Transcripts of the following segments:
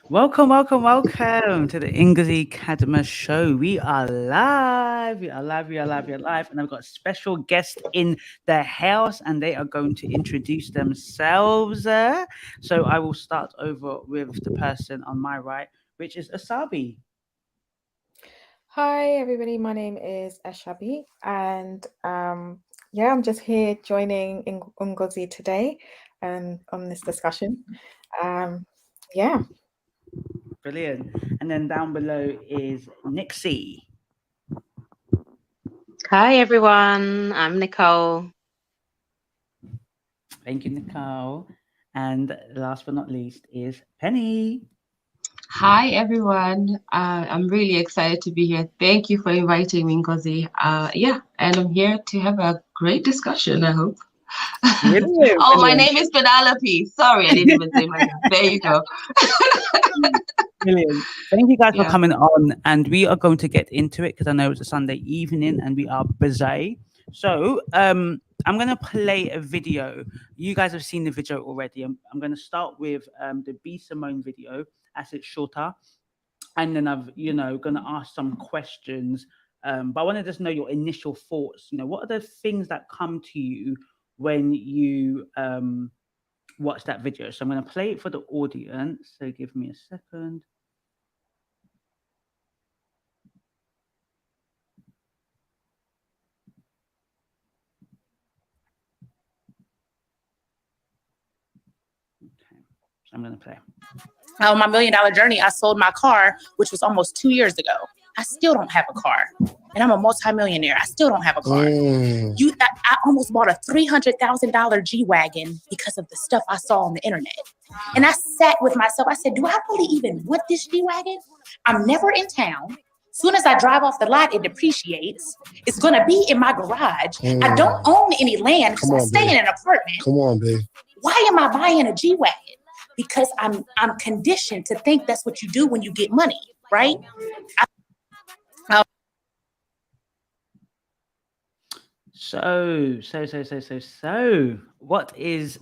Welcome, welcome, welcome to the Ngozi Kadma Show. We are live, we are live, we are live, we are live, and I've got a special guest in the house, and they are going to introduce themselves. So I will start over with the person on my right, which is Asabi. Hi everybody, my name is Ashabi and yeah, I'm just here joining Ngozi today on this discussion. Um, yeah. Brilliant. And then down below is Nixie. Hi everyone, I'm Nicole. Thank you, Nicole. And last but not least is Penny. Hi everyone, I'm really excited to be here. Thank you for inviting me, Ngozi. And I'm here to have a great discussion, I hope. Brilliant, Oh, my brilliant. name is Penelope. Sorry, I didn't even say my name. There you go. Brilliant. Thank you guys for Yeah. coming on, and we are going to get into it because I know it's a Sunday evening and we are busy. So, I'm gonna play a video. You guys have seen the video already. I'm gonna start with the B Simone video as it's shorter, and then gonna ask some questions. But I want to just know your initial thoughts. What are the things that come to you when you watch that video? So I'm gonna play it for the audience. So give me a second. Okay, so I'm gonna play. On my $1 million journey, I sold my car, which was almost 2 years ago. I still don't have a car, and I'm a multimillionaire. I still don't have a car. I almost bought a $300,000 G-Wagon because of the stuff I saw on the internet. And I sat with myself. I said, do I really even want this G-Wagon? I'm never in town. Soon as I drive off the lot, it depreciates. It's going to be in my garage. I don't own any land because I stay in an apartment. Come on, babe. Why am I buying a G-Wagon? Because I'm conditioned to think that's what you do when you get money, right? So, what is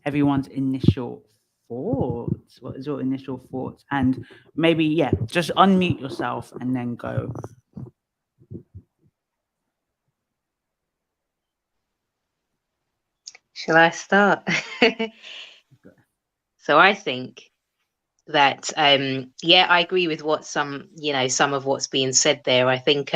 everyone's initial thoughts? What is your initial thoughts? And maybe, yeah, just unmute yourself and then go. Shall I start? So I think that I agree with what some of what's being said there. I think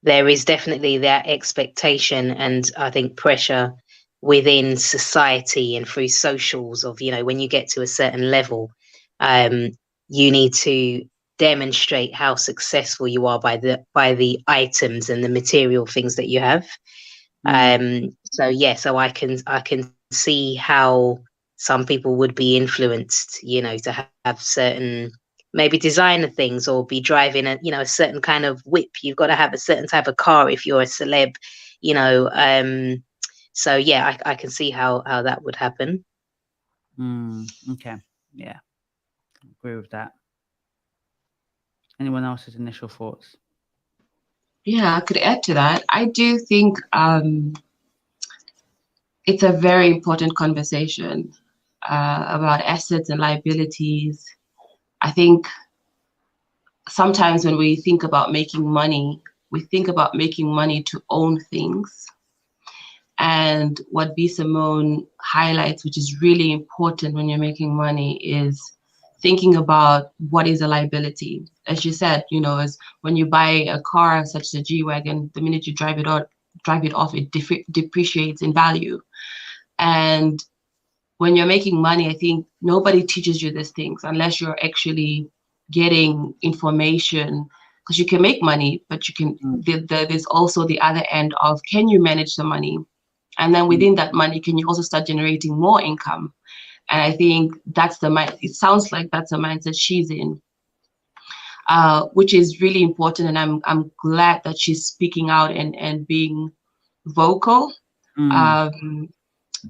there is definitely that expectation and I think pressure within society and through socials of, when you get to a certain level, you need to demonstrate how successful you are by the items and the material things that you have. So I can see how some people would be influenced, to have certain maybe designer things or be driving a certain kind of whip. You've got to have a certain type of car if you're a celeb, so yeah, I can see how that would happen. Okay, yeah, I agree with that. Anyone else's initial thoughts? Yeah, I could add to that. I do think it's a very important conversation about assets and liabilities. I think sometimes when we think about making money, we think about making money to own things. And what B. Simone highlights, which is really important when you're making money, is thinking about what is a liability. As you said, as when you buy a car such as a G-Wagon, the minute you drive it off, it depreciates in value. And when you're making money, I think nobody teaches you these things unless you're actually getting information, because you can make money, but you can. There's also the other end of, can you manage the money? And then within that money, can you also start generating more income? And I think that's it sounds like that's the mindset she's in, which is really important. And I'm glad that she's speaking out and being vocal.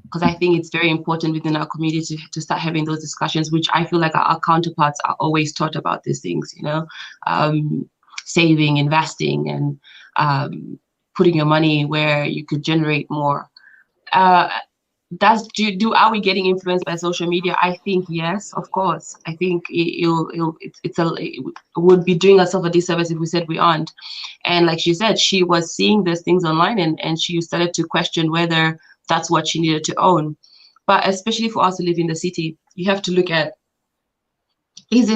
Because I think it's very important within our community to start having those discussions, which I feel like our counterparts are always taught about these things, saving, investing, and putting your money where you could generate more. are we getting influenced by social media? I think yes, of course. I think it would be doing ourselves a disservice if we said we aren't. And like she said, she was seeing these things online, and she started to question whether that's what she needed to own. But especially for us who live in the city, you have to look at, is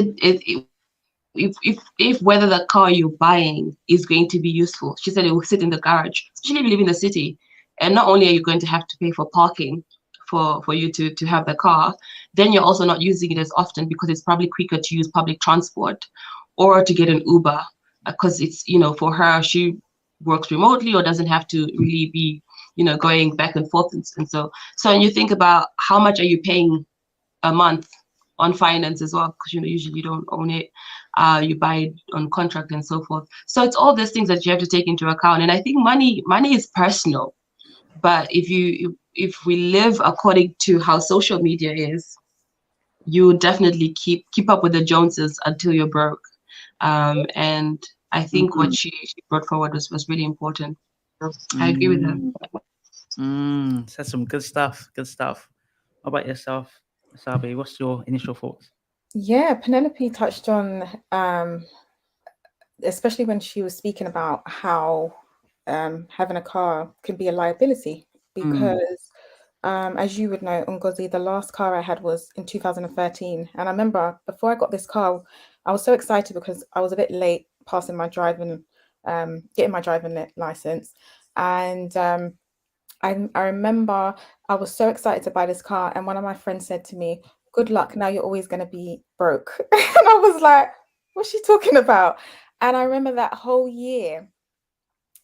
if whether the car you're buying is going to be useful. She said it will sit in the garage, especially if you live in the city. And not only are you going to have to pay for parking for you to have the car, then you're also not using it as often because it's probably quicker to use public transport or to get an Uber, because it's, for her, she works remotely or doesn't have to really be, going back and forth. And so when you think about how much are you paying a month on finance as well, because usually you don't own it, you buy it on contract and so forth. So it's all these things that you have to take into account. And I think money is personal, but if we live according to how social media is, you definitely keep up with the Joneses until you're broke. And I think what she brought forward was really important. I agree with her. Said some good stuff. Good stuff. How about yourself, Sabi? What's your initial thoughts? Yeah, Penelope touched on, especially when she was speaking about how having a car can be a liability, because as you would know, Ngozi, the last car I had was in 2013. And I remember before I got this car, I was so excited because I was a bit late passing my driving, getting my driving license. And I remember I was so excited to buy this car. And one of my friends said to me, "Good luck, now you're always going to be broke." And I was like, what's she talking about? And I remember that whole year,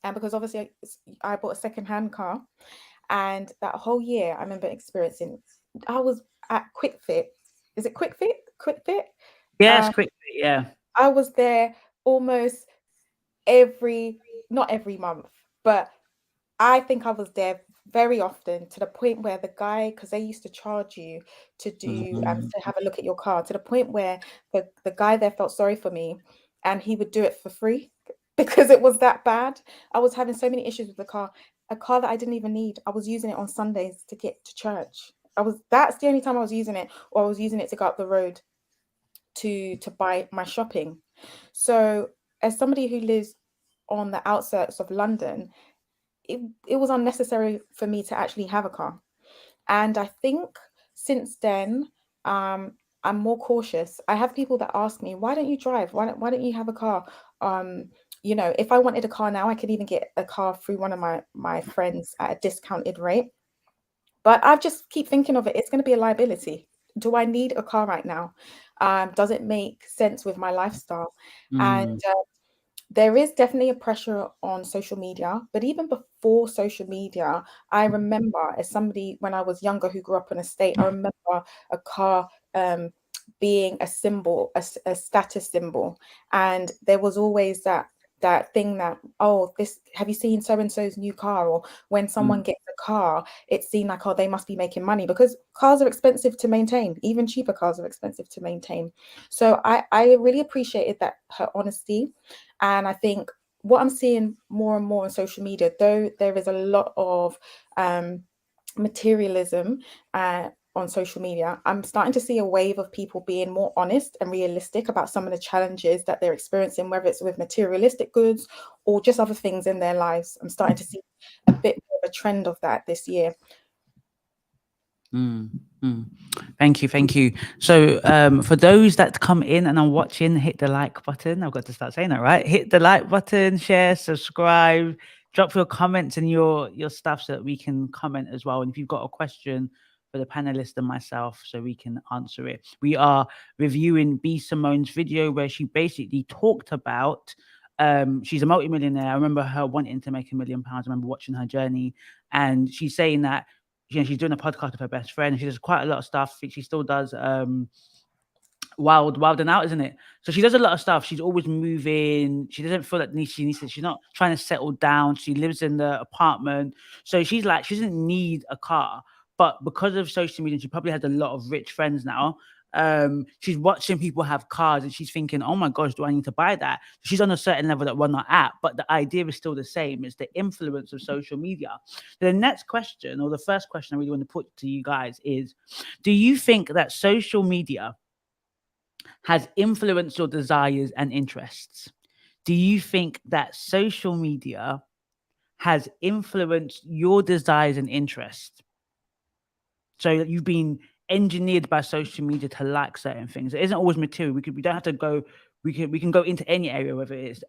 and because obviously I bought a second-hand car, and that whole year I remember experiencing, I was at Quick Fit. Is it Quick Fit? Quick Fit? Yes, quick. Yeah. I was there almost not every month, but I think I was there very often, to the point where the guy, because they used to charge you to do to have a look at your car, to the point where the guy there felt sorry for me, and he would do it for free because it was that bad. I was having so many issues with the car, a car that I didn't even need. I was using it on Sundays to get to church. That's the only time I was using it, or I was using it to go up the road to buy my shopping. So as somebody who lives on the outskirts of London, it was unnecessary for me to actually have a car. And I think since then, I'm more cautious. I have people that ask me, why don't you drive? Why don't you have a car? If I wanted a car now, I could even get a car through one of my friends at a discounted rate. But I just keep thinking of it, it's going to be a liability. Do I need a car right now? Does it make sense with my lifestyle? And there is definitely a pressure on social media, but even before social media, I remember, as somebody when I was younger who grew up in a state, I remember a car being a symbol, a status symbol, and there was always that thing that, oh, this, have you seen so and so's new car? Or when someone gets a car, it's seen like, oh, they must be making money, because cars are expensive to maintain. Even cheaper cars are expensive to maintain. So I really appreciated her honesty. And I think what I'm seeing more and more on social media, though there is a lot of materialism on social media, I'm starting to see a wave of people being more honest and realistic about some of the challenges that they're experiencing, whether it's with materialistic goods or just other things in their lives. I'm starting to see a bit more of a trend of that this year. Thank you. So for those that come in and are watching, hit the like button. I've got to start saying that, right? Hit the like button, share, subscribe, drop your comments and your stuff so that we can comment as well. And if you've got a question for the panelists and myself, so we can answer it. We are reviewing B. Simone's video where she basically talked about she's a multimillionaire. I remember her wanting to make £1 million. I remember watching her journey, and she's saying that she's doing a podcast with her best friend. She does quite a lot of stuff. She still does Wild and Out, isn't it? So she does a lot of stuff. She's always moving. She doesn't feel that she needs to. She's not trying to settle down. She lives in the apartment. So she's like, she doesn't need a car. But because of social media, she probably has a lot of rich friends now. She's watching people have cars and she's thinking, oh my gosh, do I need to buy that? She's on a certain level that we're not at, but the idea is still the same. It's the influence of social media. The next question, or the first question I really want to put to you guys is, do you think that social media has influenced your desires and interests? Do you think that social media has influenced your desires and interests? So that you've been engineered by social media to like certain things. It isn't always material. We don't have to go. We can go into any area, whether it's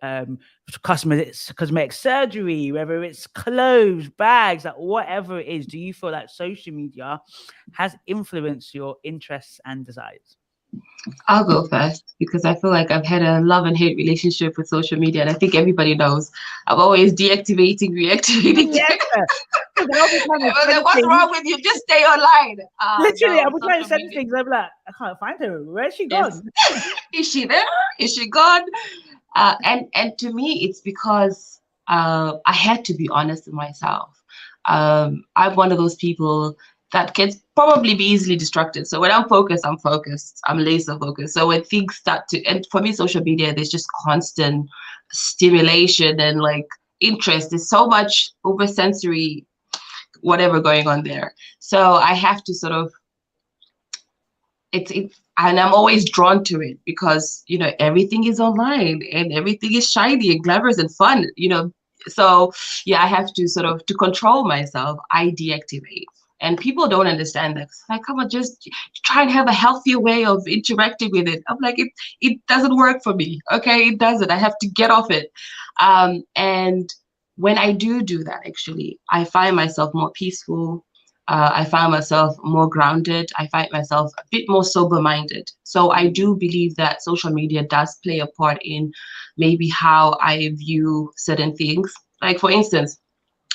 cosmetic surgery, whether it's clothes, bags, like whatever it is. Do you feel like social media has influenced your interests and desires? I'll go first because I feel like I've had a love and hate relationship with social media, and I think everybody knows I'm always deactivating, reactivating. Yeah. What's wrong with you? Just stay online. Literally, No, I was trying to social send media. things. I'm like, I can't find her. Where's she gone? Is she there? Is she gone? And to me, it's because I had to be honest with myself. I'm one of those people that can probably be easily distracted. So when I'm focused, I'm focused. I'm laser focused. So when things start to, and for me, social media, there's just constant stimulation and like interest. There's so much oversensory whatever going on there. So I have to sort of, it's and I'm always drawn to it because, you know, everything is online and everything is shiny and glamorous and fun, you know. So yeah, I have to sort of, to control myself, I deactivate. And people don't understand that. It's like, come on, just try and have a healthier way of interacting with it. I'm like, it doesn't work for me. Okay, it doesn't. I have to get off it. And when I do that, actually, I find myself more peaceful. I find myself more grounded. I find myself a bit more sober-minded. So I do believe that social media does play a part in maybe how I view certain things. Like, for instance,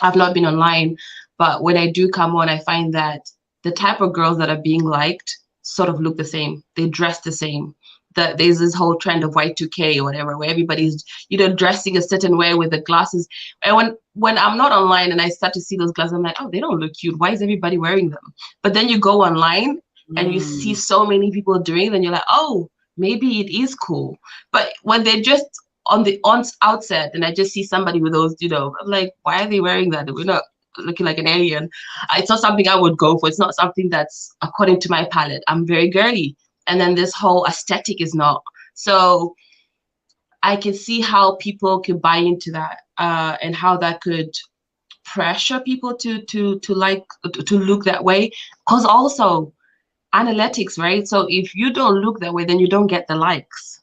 I've not been online, but when I do come on, I find that the type of girls that are being liked sort of look the same. They dress the same. That there's this whole trend of Y2K or whatever, where everybody's, you know, dressing a certain way with the glasses. And when I'm not online and I start to see those glasses, I'm like, oh, they don't look cute. Why is everybody wearing them? But then you go online and you see so many people doing it, and you're like, oh, maybe it is cool. But when they're just on the outset, and I just see somebody with those, you know, I'm like, why are they wearing that? We're not looking like an alien. It's not something I would go for. It's not something that's according to my palette. I'm very girly. And then this whole aesthetic is not. So I can see how people can buy into that, and how that could pressure people to look that way. Because also analytics, right? So if you don't look that way, then you don't get the likes.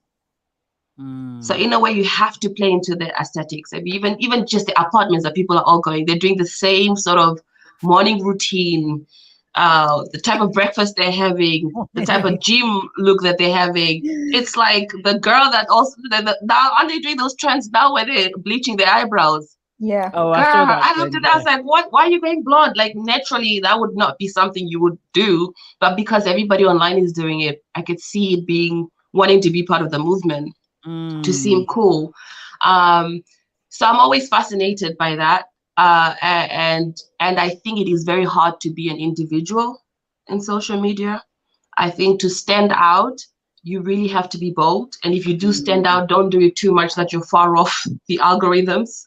So in a way, you have to play into the aesthetics. I mean, even just the apartments that people are all going, they're doing the same sort of morning routine, the type of breakfast they're having, the type of gym look that they're having. It's like the girl that also, now aren't they doing those trends now where they're bleaching their eyebrows? Yeah. Oh, Girl, I looked at that, I was yeah. like, what? Why are you going blonde? Like, naturally, that would not be something you would do. But because everybody online is doing it, I could see it being, wanting to be part of the movement, to seem cool. So I'm always fascinated by that. And I think it is very hard to be an individual in social media. I think to stand out, you really have to be bold. And if you do stand out, don't do it too much that you're far off the algorithms.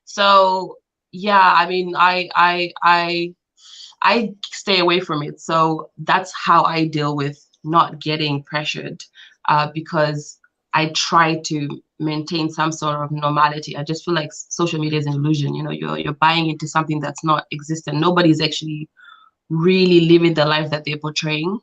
So yeah, I mean, I stay away from it. So that's how I deal with not getting pressured, because I try to maintain some sort of normality. I just feel like social media is an illusion. You know, you're buying into something that's not existent. Nobody's actually really living the life that they're portraying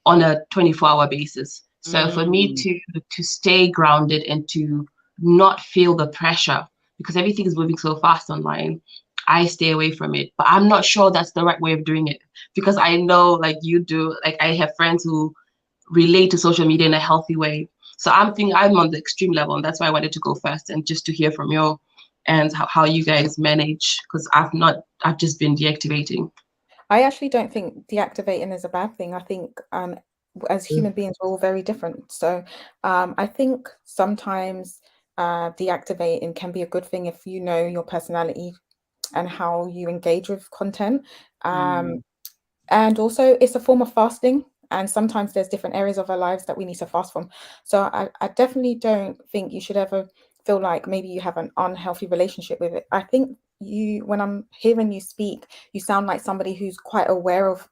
on a 24-hour basis. So for me to stay grounded and to not feel the pressure, because everything is moving so fast online, I stay away from it. But I'm not sure that's the right way of doing it, because I know, like you do, like I have friends who relate to social media in a healthy way. So I'm on the extreme level, and that's why I wanted to go first, and just to hear from you and how you guys manage, because I've just been deactivating. I actually don't think deactivating is a bad thing. I think as human beings, we're all very different. So I think sometimes deactivating can be a good thing if you know your personality and how you engage with content. And also it's a form of fasting. And sometimes there's different areas of our lives that we need to fast from. So I definitely don't think you should ever feel like maybe you have an unhealthy relationship with it. I think when I'm hearing you speak, you sound like somebody who's quite aware of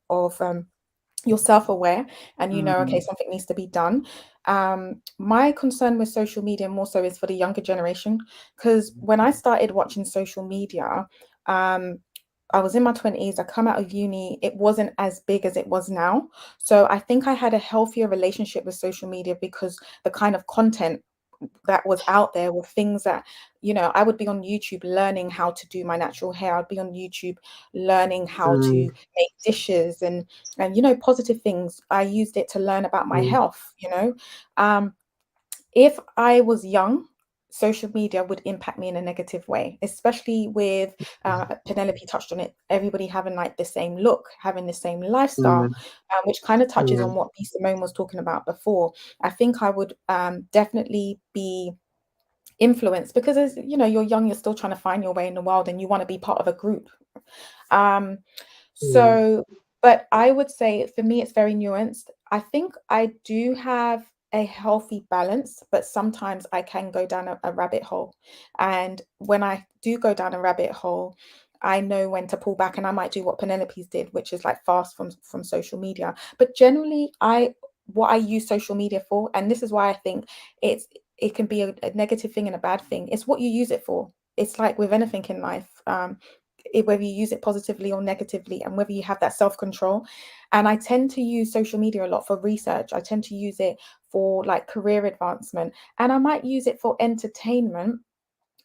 you're self-aware, and you know, okay, something needs to be done. My concern with social media more so is for the younger generation, because when I started watching social media, I was in my 20s, I come out of uni, it wasn't as big as it was now. So I think I had a healthier relationship with social media, because the kind of content that was out there were things that, you know, I would be on YouTube learning how to do my natural hair. I'd be on YouTube learning how to make dishes and you know, positive things. I used it to learn about my health, you know. If I was young, social media would impact me in a negative way, especially with Penelope touched on it, everybody having like the same look, having the same lifestyle, which kind of touches on what B. Simone was talking about before. I think I would definitely be influenced, because as you know, you're young, you're still trying to find your way in the world, and you want to be part of a group. So, but I would say for me, it's very nuanced. I think I do have a healthy balance, but sometimes I can go down a rabbit hole. And when I do go down a rabbit hole, I know when to pull back, and I might do what Penelope's did, which is like fast from social media. But generally, what I use social media for, and this is why I think it can be a negative thing and a bad thing. It's what you use it for. It's like with anything in life. Whether you use it positively or negatively, and whether you have that self-control. And I tend to use social media a lot for research. I tend to use it for like career advancement, and I might use it for entertainment.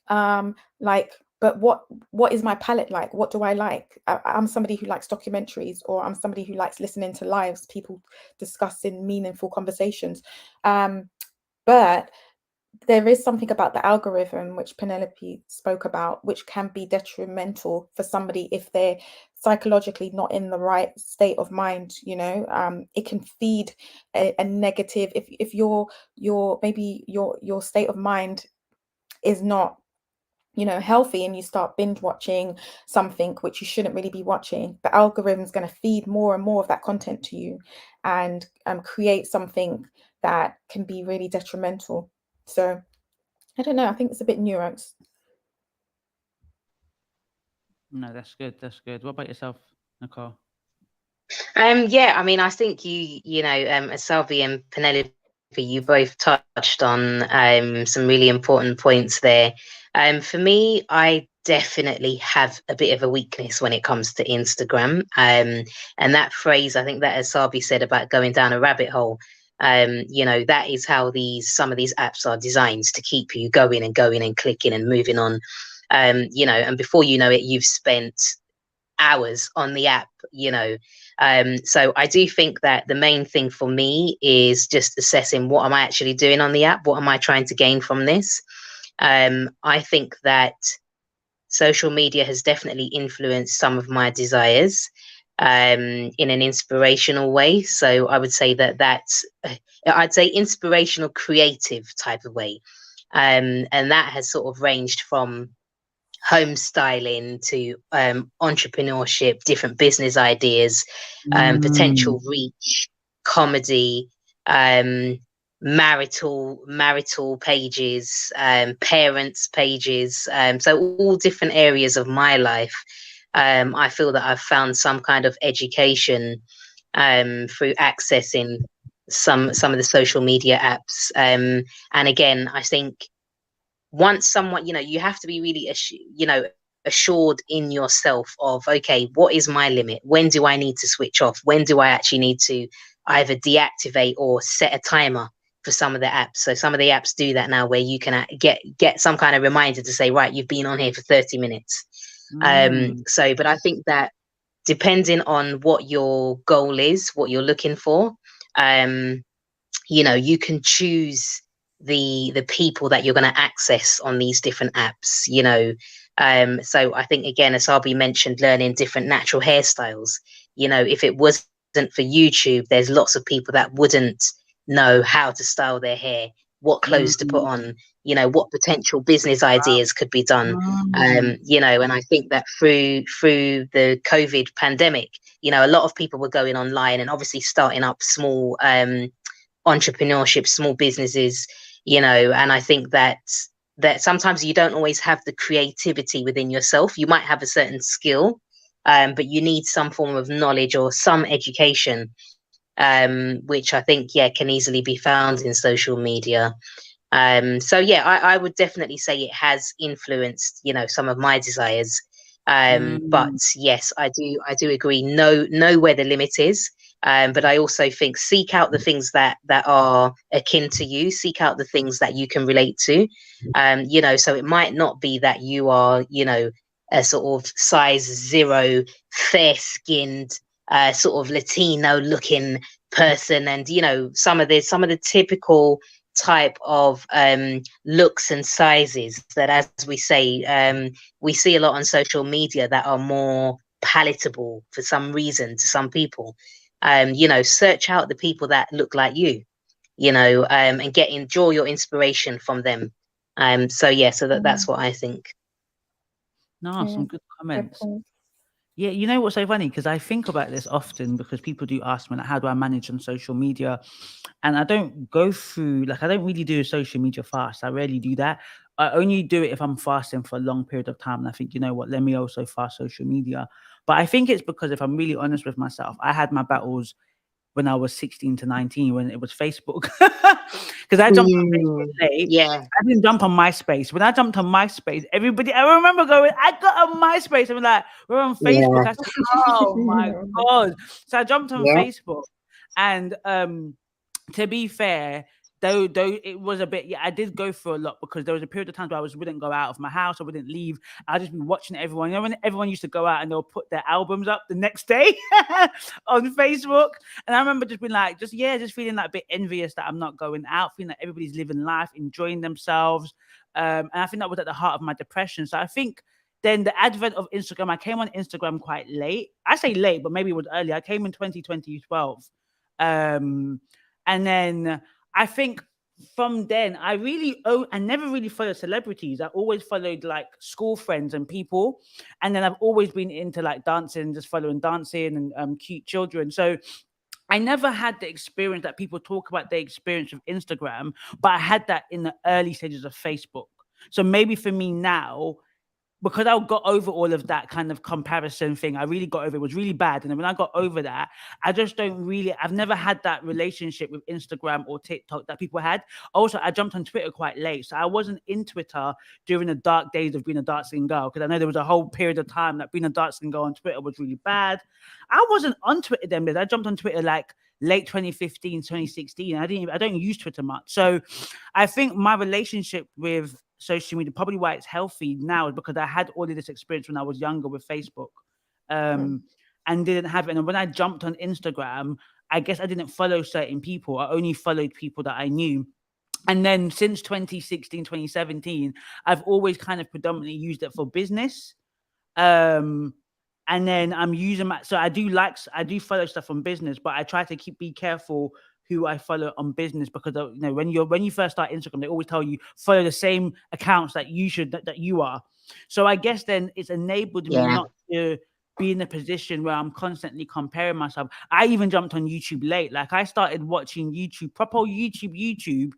But what is my palette like? What do I like? I'm somebody who likes documentaries, or I'm somebody who likes listening to lives, people discussing meaningful conversations. But there is something about the algorithm, which Penelope spoke about, which can be detrimental for somebody if they're psychologically not in the right state of mind. You know, it can feed a negative. If your maybe your state of mind is not, you know, healthy, and you start binge watching something which you shouldn't really be watching, the algorithm is going to feed more and more of that content to you, and create something that can be really detrimental. So I don't know. I think it's a bit nuanced. No, that's good. That's good. What about yourself, Nicole? Yeah, I mean, I think you know, Asabi and Penelope, you both touched on some really important points there. For me, I definitely have a bit of a weakness when it comes to Instagram. And that phrase, I think that Asabi said about going down a rabbit hole, you know, that is how some of these apps are designed, to keep you going and clicking and moving on. You know, and before you know it, you've spent hours on the app, you know. So I do think that the main thing for me is just assessing, what am I actually doing on the app? What am I trying to gain from this? I think that social media has definitely influenced some of my desires in an inspirational way. So I would say I'd say inspirational, creative type of way. And that has sort of ranged from home styling to entrepreneurship, different business ideas, potential reach, comedy, marital pages, parents pages. So all different areas of my life. I feel that I've found some kind of education through accessing some of the social media apps. And again, I think once someone, you know, you have to be really, assured in yourself of, okay, what is my limit? When do I need to switch off? When do I actually need to either deactivate or set a timer for some of the apps? So some of the apps do that now, where you can get some kind of reminder to say, right, you've been on here for 30 minutes. But I think that depending on what your goal is, what you're looking for, you know, you can choose the people that you're going to access on these different apps, you know. So I think, again, as Asabi mentioned, learning different natural hairstyles. You know, if it wasn't for YouTube, there's lots of people that wouldn't know how to style their hair, what clothes to put on, what potential business ideas could be done. And I think that through the COVID pandemic, a lot of people were going online and obviously starting up small entrepreneurship, small businesses, and I think that sometimes you don't always have the creativity within yourself. You might have a certain skill, but you need some form of knowledge or some education, which I think, can easily be found in social media. I would definitely say it has influenced, some of my desires. But yes, I do agree. Know where the limit is. But I also think seek out the things that are akin to you, seek out the things that you can relate to. So it might not be that you are, a sort of size 0, fair-skinned, sort of Latino looking person. And, some of the typical type of looks and sizes that, as we say, we see a lot on social media that are more palatable for some reason to some people. Search out the people that look like you, and draw your inspiration from them. That's what I think. No, some good comments. Yeah, you know what's so funny? Because I think about this often because people do ask me, like, how do I manage on social media? And I don't go through, I don't really do a social media fast. I rarely do that. I only do it if I'm fasting for a long period of time. And I think, you know what, let me also fast social media. But I think it's because, if I'm really honest with myself, I had my battles when I was 16 to 19 when it was Facebook. Because I jumped on Facebook late. Yeah. I didn't jump on MySpace. When I jumped on MySpace, I remember going, I got on MySpace. I'm like, we're on Facebook. I said, oh my God. So I jumped on Facebook. And to be fair, though it was a bit, I did go through a lot, because there was a period of time where I wouldn't go out of my house, I wouldn't leave. I'd just be watching everyone. When everyone used to go out and they'll put their albums up the next day on Facebook. And I remember just being like, just feeling like a bit envious that I'm not going out, feeling like everybody's living life, enjoying themselves. And I think that was at the heart of my depression. So I think then the advent of Instagram, I came on Instagram quite late. I say late, but maybe it was early. I came in 2012. And then I think from then, I never really followed celebrities. I always followed school friends and people. And then I've always been into dancing, just following dancing and cute children. So I never had the experience that people talk about, their experience with Instagram, but I had that in the early stages of Facebook. So maybe for me now, because I got over all of that kind of comparison thing, I really got over it. It was really bad. And then when I got over that, I've never had that relationship with Instagram or TikTok that people had. Also, I jumped on Twitter quite late. So I wasn't in Twitter during the dark days of being a dark-skinned girl, because I know there was a whole period of time that being a dark-skinned girl on Twitter was really bad. I wasn't on Twitter then, but I jumped on Twitter late 2015, 2016. I don't use Twitter much. So I think my relationship with social media, probably why it's healthy now, is because I had all of this experience when I was younger with Facebook, and didn't have it. And when I jumped on Instagram, I guess I didn't follow certain people. I only followed people that I knew. And then since 2016, 2017, I've always kind of predominantly used it for business. And then I'm using so I do follow stuff on business, but I try to be careful who I follow on business, because when you first start Instagram, they always tell you follow the same accounts that you are. So I guess then it's enabled me not to be in a position where I'm constantly comparing myself. I even jumped on YouTube late. I started watching proper YouTube,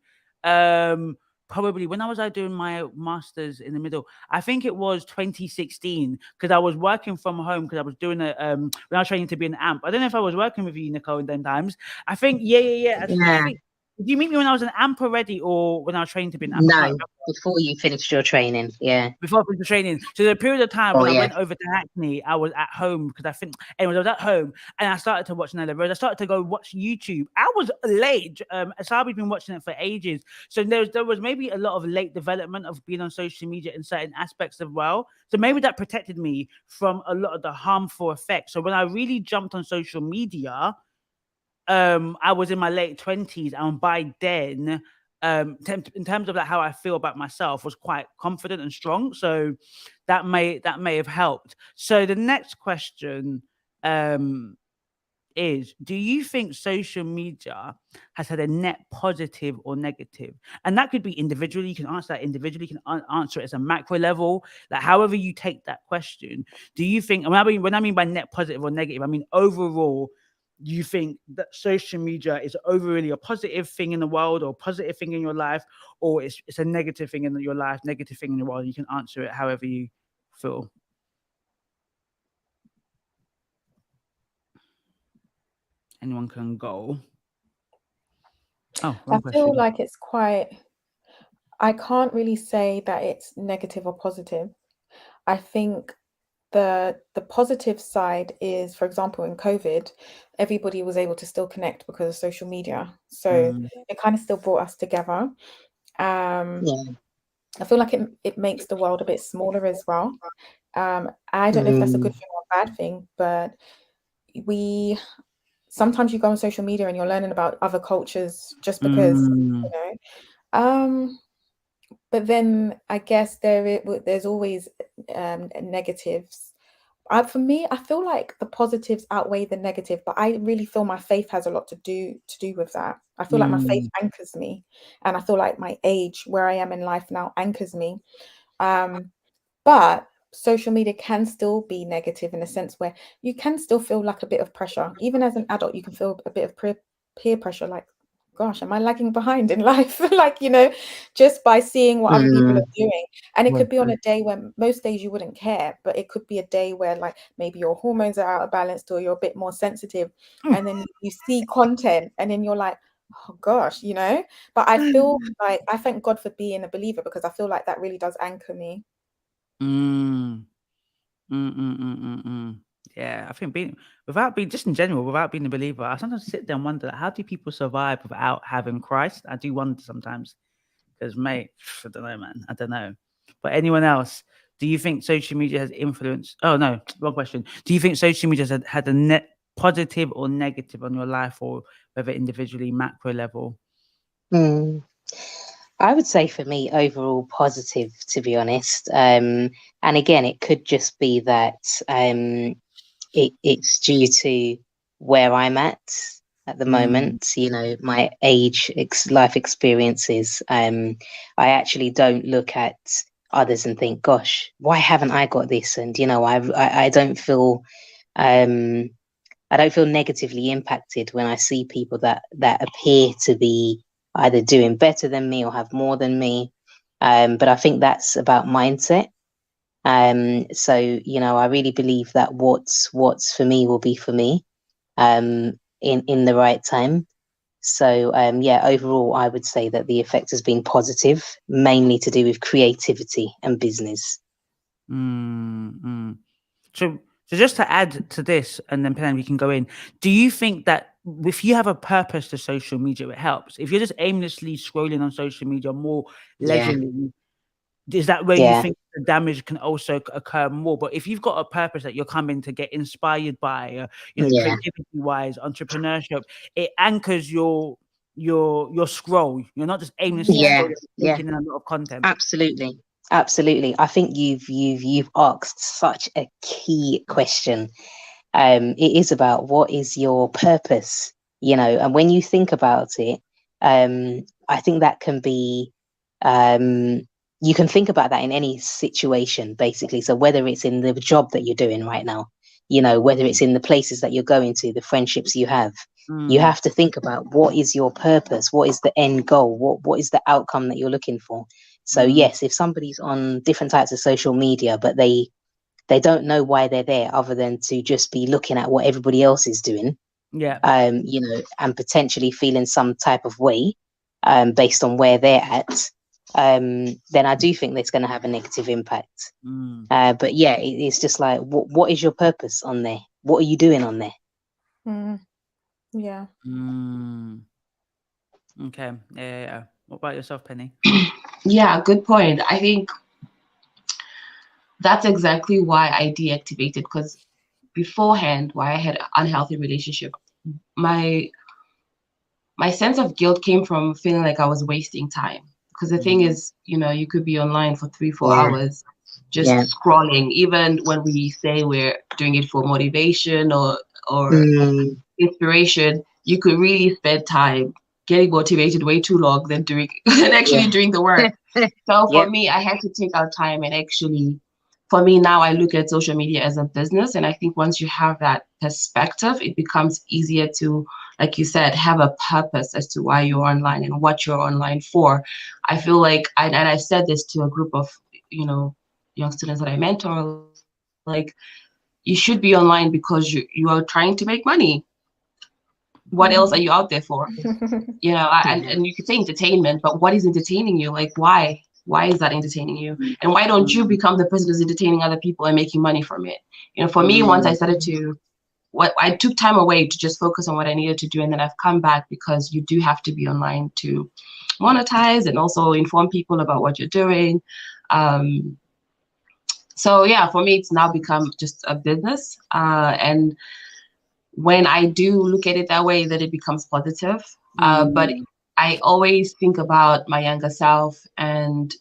probably when I was doing my master's in the middle. I think it was 2016, because I was working from home, because I was doing when I was training to be an AMP. I don't know if I was working with you, Nicole, in them times. I think, I think, did you meet me when I was an AMP already, or when I was training to be an AMP? No, before you finished your training, Before I finished the training. So the period of time when I went over to Hackney, I was at home, because I think, anyways, I was at home, and I started to watch Nella Rose. I started to go watch YouTube. I was late. So I've been watching it for ages. So there was maybe a lot of late development of being on social media in certain aspects as well. So maybe that protected me from a lot of the harmful effects. So when I really jumped on social media, I was in my late 20s, and by then, in terms of how I feel about myself, was quite confident and strong. So that may have helped. So the next question, is, do you think social media has had a net positive or negative? And that could be individually. You can answer that individually. You can answer it as a macro level. Like, however you take that question, do you think, when I mean by net positive or negative, I mean overall, do you think that social media is overly a positive thing in the world, or positive thing in your life, or it's a negative thing in your life, negative thing in the world? You can answer it however you feel. Anyone can go. Oh, I wrong feel question. like it's quite, I can't really say that it's negative or positive. I think the positive side is, for example, in COVID, everybody was able to still connect because of social media. So it kind of still brought us together. I feel like it makes the world a bit smaller as well. I don't know if that's a good thing or a bad thing, but sometimes you go on social media and you're learning about other cultures just because, you know. But then I guess there's always negatives. For me, I feel like the positives outweigh the negative, but I really feel my faith has a lot to do with that. I feel like my faith anchors me, and I feel like my age, where I am in life now, anchors me. But social media can still be negative in a sense where you can still feel like a bit of pressure. Even as an adult, you can feel a bit of peer pressure, like, gosh, am I lagging behind in life? Like, you know, just by seeing what other people are doing. And it could be on a day when most days you wouldn't care, but it could be a day where, like, maybe your hormones are out of balance or you're a bit more sensitive, and then you see content and then you're like, oh gosh, you know. But I feel like I thank God for being a believer, because I feel like that really does anchor me. Yeah, I think without being a believer, I sometimes sit there and wonder, how do people survive without having Christ? I do wonder sometimes, because, mate, I don't know, man. I don't know. But anyone else, do you think social media has influenced? Oh no, wrong question. Do you think social media has had a net positive or negative on your life, or whether individually, macro level? I would say for me, overall positive, to be honest. And again, it could just be that it's due to where I'm at the moment, you know, my age, life experiences. I actually don't look at others and think, gosh, why haven't I got this? And, you know, I don't feel negatively impacted when I see people that appear to be either doing better than me or have more than me. But I think that's about mindset. So, you know, I really believe that what's for me will be for me in the right time. So, yeah, overall, I would say that the effect has been positive, mainly to do with creativity and business. So just to add to this, and then Penny, we can go in. Do you think that if you have a purpose to social media, it helps? If you're just aimlessly scrolling on social media more leisurely, is that where you think the damage can also occur more? But if you've got a purpose that you're coming to get inspired by, you know, creativity-wise, entrepreneurship, it anchors your scroll. You're not just aimlessly scrolling, taking in a lot of content. Absolutely. I think you've asked such a key question. It is about, what is your purpose, you know, and when you think about it, I think that can be, you can think about that in any situation, basically. So whether it's in the job that you're doing right now, you know, whether it's in the places that you're going to, the friendships you have to think about, what is your purpose? What is the end goal? What is the outcome that you're looking for? So yes, if somebody's on different types of social media, but they don't know why they're there other than to just be looking at what everybody else is doing, you know, and potentially feeling some type of way based on where they're at, then I do think that's going to have a negative impact. But yeah, it's just like, what is your purpose on there? What are you doing on there? Yeah. Okay. Yeah. What about yourself, Penny? Yeah, good point. I think that's exactly why I deactivated, because beforehand, why I had an unhealthy relationship, my sense of guilt came from feeling like I was wasting time. Because the thing is, you know, you could be online for 3-4 hours just scrolling, even when we say we're doing it for motivation or or inspiration, you could really spend time getting motivated way too long than doing doing the work. So for me, I had to take out time and actually, for me now, I look at social media as a business. And I think once you have that perspective, it becomes easier to, like you said, have a purpose as to why you're online and what you're online for. I feel like, and I've said this to a group of, young students that I mentor, like, you should be online because you are trying to make money. What else are you out there for? And you could say entertainment, but what is entertaining you? Like, why? Why is that entertaining you? And why don't you become the person who's entertaining other people and making money from it? For me, once I started to, I took time away to just focus on what I needed to do. And then I've come back because you do have to be online to monetize and also inform people about what you're doing. So yeah, for me, it's now become just a business. And when I do look at it that way, that it becomes positive. But I always think about my younger self and,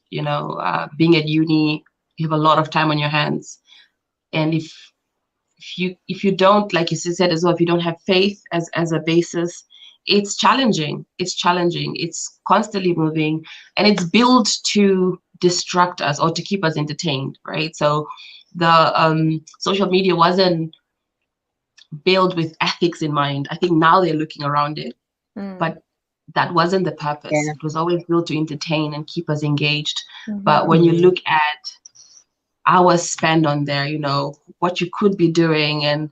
being at uni, you have a lot of time on your hands. And if you don't, like you said as well, if you don't have faith as a basis, it's challenging. It's challenging. It's constantly moving, and it's built to distract us or to keep us entertained, right? So the social media wasn't built with ethics in mind. I think now they're looking around it, but that wasn't the purpose. Yeah. It was always built to entertain and keep us engaged. But when you look at hours spent on there, what you could be doing and,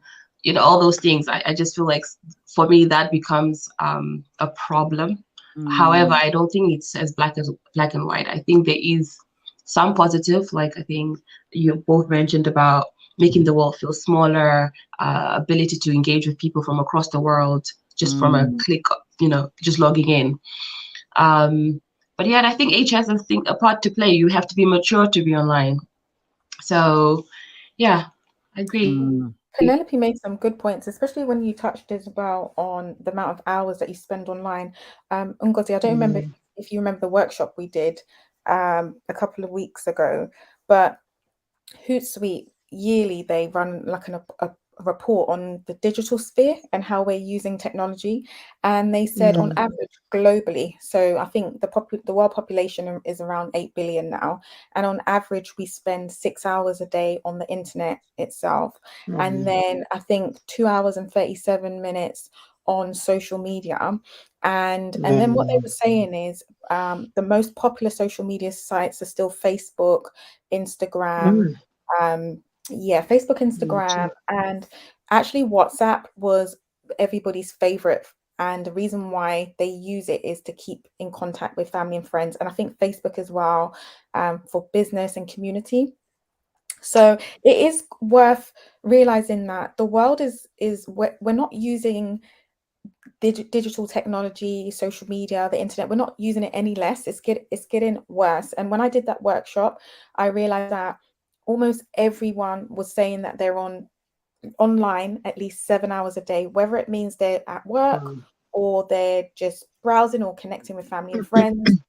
all those things, I just feel like for me, that becomes a problem. However, I don't think it's as black and white. I think there is some positive, like I think you both mentioned about making the world feel smaller, ability to engage with people from across the world, just from a click, just logging in. But yeah, I think age has a part to play. You have to be mature to be online. So yeah, I agree. Penelope made some good points, especially when you touched Isabel on the amount of hours that you spend online. Ngozi, I don't remember if you remember the workshop we did a couple of weeks ago, but Hootsuite yearly they run like a report on the digital sphere and how we're using technology, and they said on average globally, so I think the world population is around 8 billion now, and on average we spend 6 hours a day on the internet itself, and then I think 2 hours and 37 minutes on social media, and then what they were saying is the most popular social media sites are still Facebook, Instagram, Facebook, Instagram, and actually WhatsApp was everybody's favorite. And the reason why they use it is to keep in contact with family and friends. And I think Facebook as well, for business and community. So it is worth realizing that the world is we're not using digital technology, social media, the internet. We're not using it any less. It's getting worse. And when I did that workshop, I realized that almost everyone was saying that they're online at least 7 hours a day, whether it means they're at work or they're just browsing or connecting with family and friends.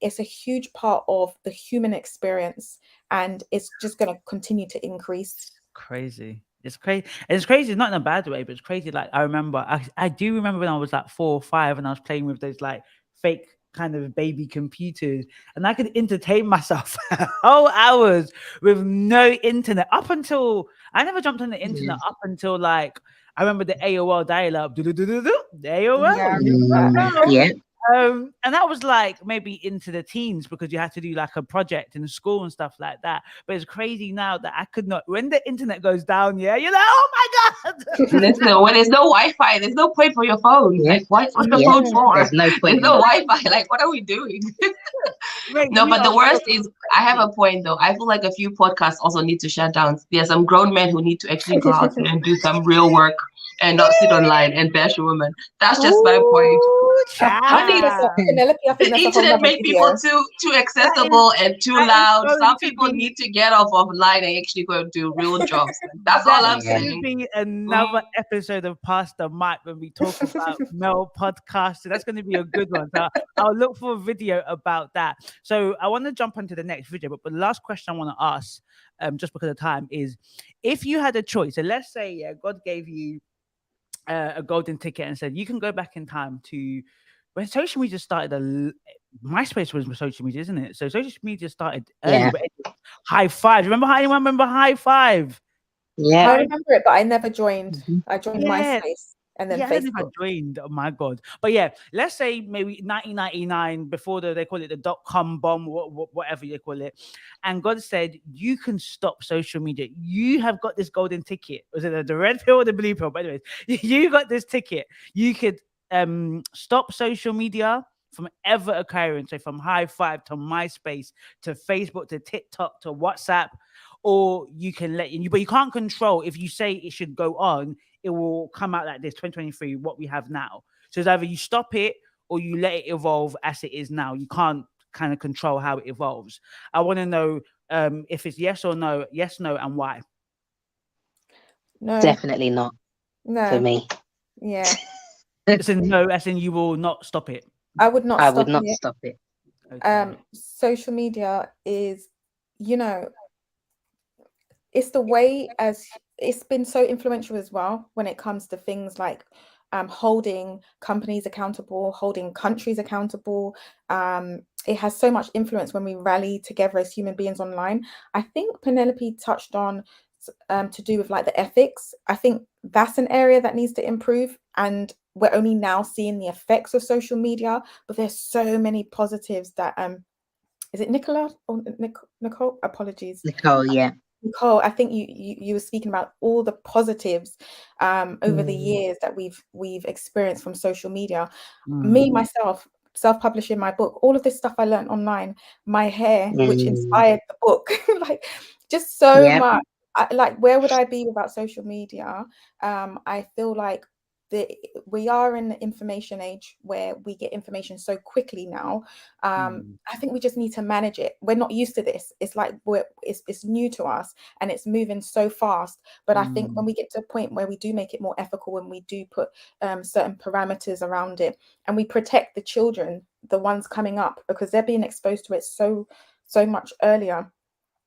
It's a huge part of the human experience, and it's just going to continue to increase. Crazy. It's crazy. It's crazy, not in a bad way, but it's crazy. Like I do remember when I was like 4 or 5 and I was playing with those like fake kind of baby computers, and I could entertain myself whole hours with no internet up until I never jumped on the internet up until like I remember the AOL dial-up, the AOL. And that was like maybe into the teens because you had to do like a project in school and stuff like that. But it's crazy now that I could not, when the internet goes down, you're like, oh my God. Listen, when there's no Wi-Fi, there's no point for your phone. Like, what's the phone for? There's no point. There's no Wi-Fi. Like, what are we doing? No, but the worst is, I have a point though. I feel like a few podcasts also need to shut down. There are some grown men who need to actually go out there and do some real work and not sit online and bash a woman. That's just my point. I think the internet makes people too accessible and too loud. Some people need to get off online and actually go and do real jobs. That's all I'm saying. Be another episode of Past the Mic when we talk about male podcasting. That's going to be a good one. So I'll look for a video about that. So I want to jump onto the next video, but the last question I want to ask, just because of time, is if you had a choice. So let's say God gave you a golden ticket and said, you can go back in time to when social media started. MySpace was social media, isn't it? So social media started early. Yeah. But High Five. Anyone remember High Five? Yeah. I remember it, but I never joined. Mhm. I joined Yeah. MySpace and then Yeah, I don't think I Facebook. joined. Oh my god! But yeah, let's say maybe 1999, before they call it the .com bomb, whatever you call it. And God said, "You can stop social media. You have got this golden ticket. Was it the red pill or the blue pill? But anyways, you got this ticket. You could stop social media from ever occurring. So from High Five to MySpace to Facebook to TikTok to WhatsApp." Or you can but you can't control if you say it should go on, it will come out like this 2023, what we have now. So it's either you stop it or you let it evolve as it is now. You can't kind of control how it evolves. I want to know if it's yes or no, and why. No, Definitely not for no, me. yeah. As in no, as in you will not stop it. I would not I stop would not it. stop it. Okay. Social media is, it's the way as it's been so influential as well when it comes to things like holding companies accountable, holding countries accountable. It has so much influence when we rally together as human beings online. I think Penelope touched on to do with like the ethics. I think that's an area that needs to improve, and we're only now seeing the effects of social media, but there's so many positives that is it Nicola or Nicole? Apologies. Nicole, yeah. Nicole, I think you were speaking about all the positives over the years that we've experienced from social media. Me, myself, self-publishing my book, all of this stuff I learned online, my hair, which inspired the book, like just so much. Like, where would I be without social media? I feel like we are in the information age where we get information so quickly now. I think we just need to manage it. We're not used to this. It's like it's new to us and it's moving so fast. But I think when we get to a point where we do make it more ethical, when we do put certain parameters around it, and we protect the children, the ones coming up, because they're being exposed to it so much earlier,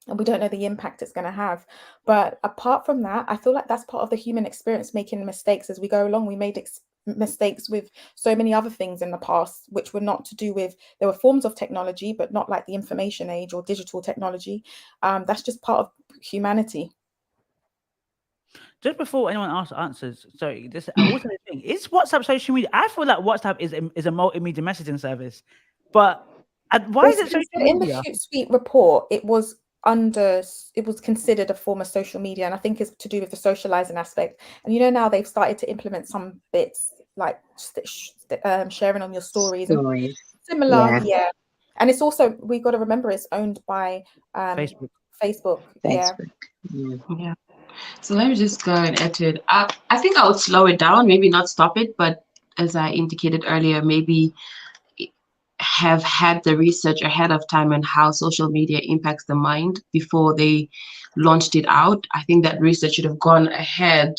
and we don't know the impact it's going to have. But apart from that, I feel like that's part of the human experience, making mistakes as we go along. We made mistakes with so many other things in the past, which were not to do with, there were forms of technology, but not like the information age or digital technology. That's just part of humanity. Just before anyone else answers, sorry, this also the thing is WhatsApp social media. I feel like WhatsApp is a multimedia messaging service, but why is it social media? In the Hootsuite report, it was considered a form of social media, and I think it's to do with the socializing aspect. And now they've started to implement some bits like sharing on your stories. And similar, yeah. And it's also, we've got to remember, it's owned by Facebook. Yeah. So let me just go and edit. I think I would slow it down, maybe not stop it, but as I indicated earlier, maybe have had the research ahead of time on how social media impacts the mind before they launched it out. I think that research should have gone ahead,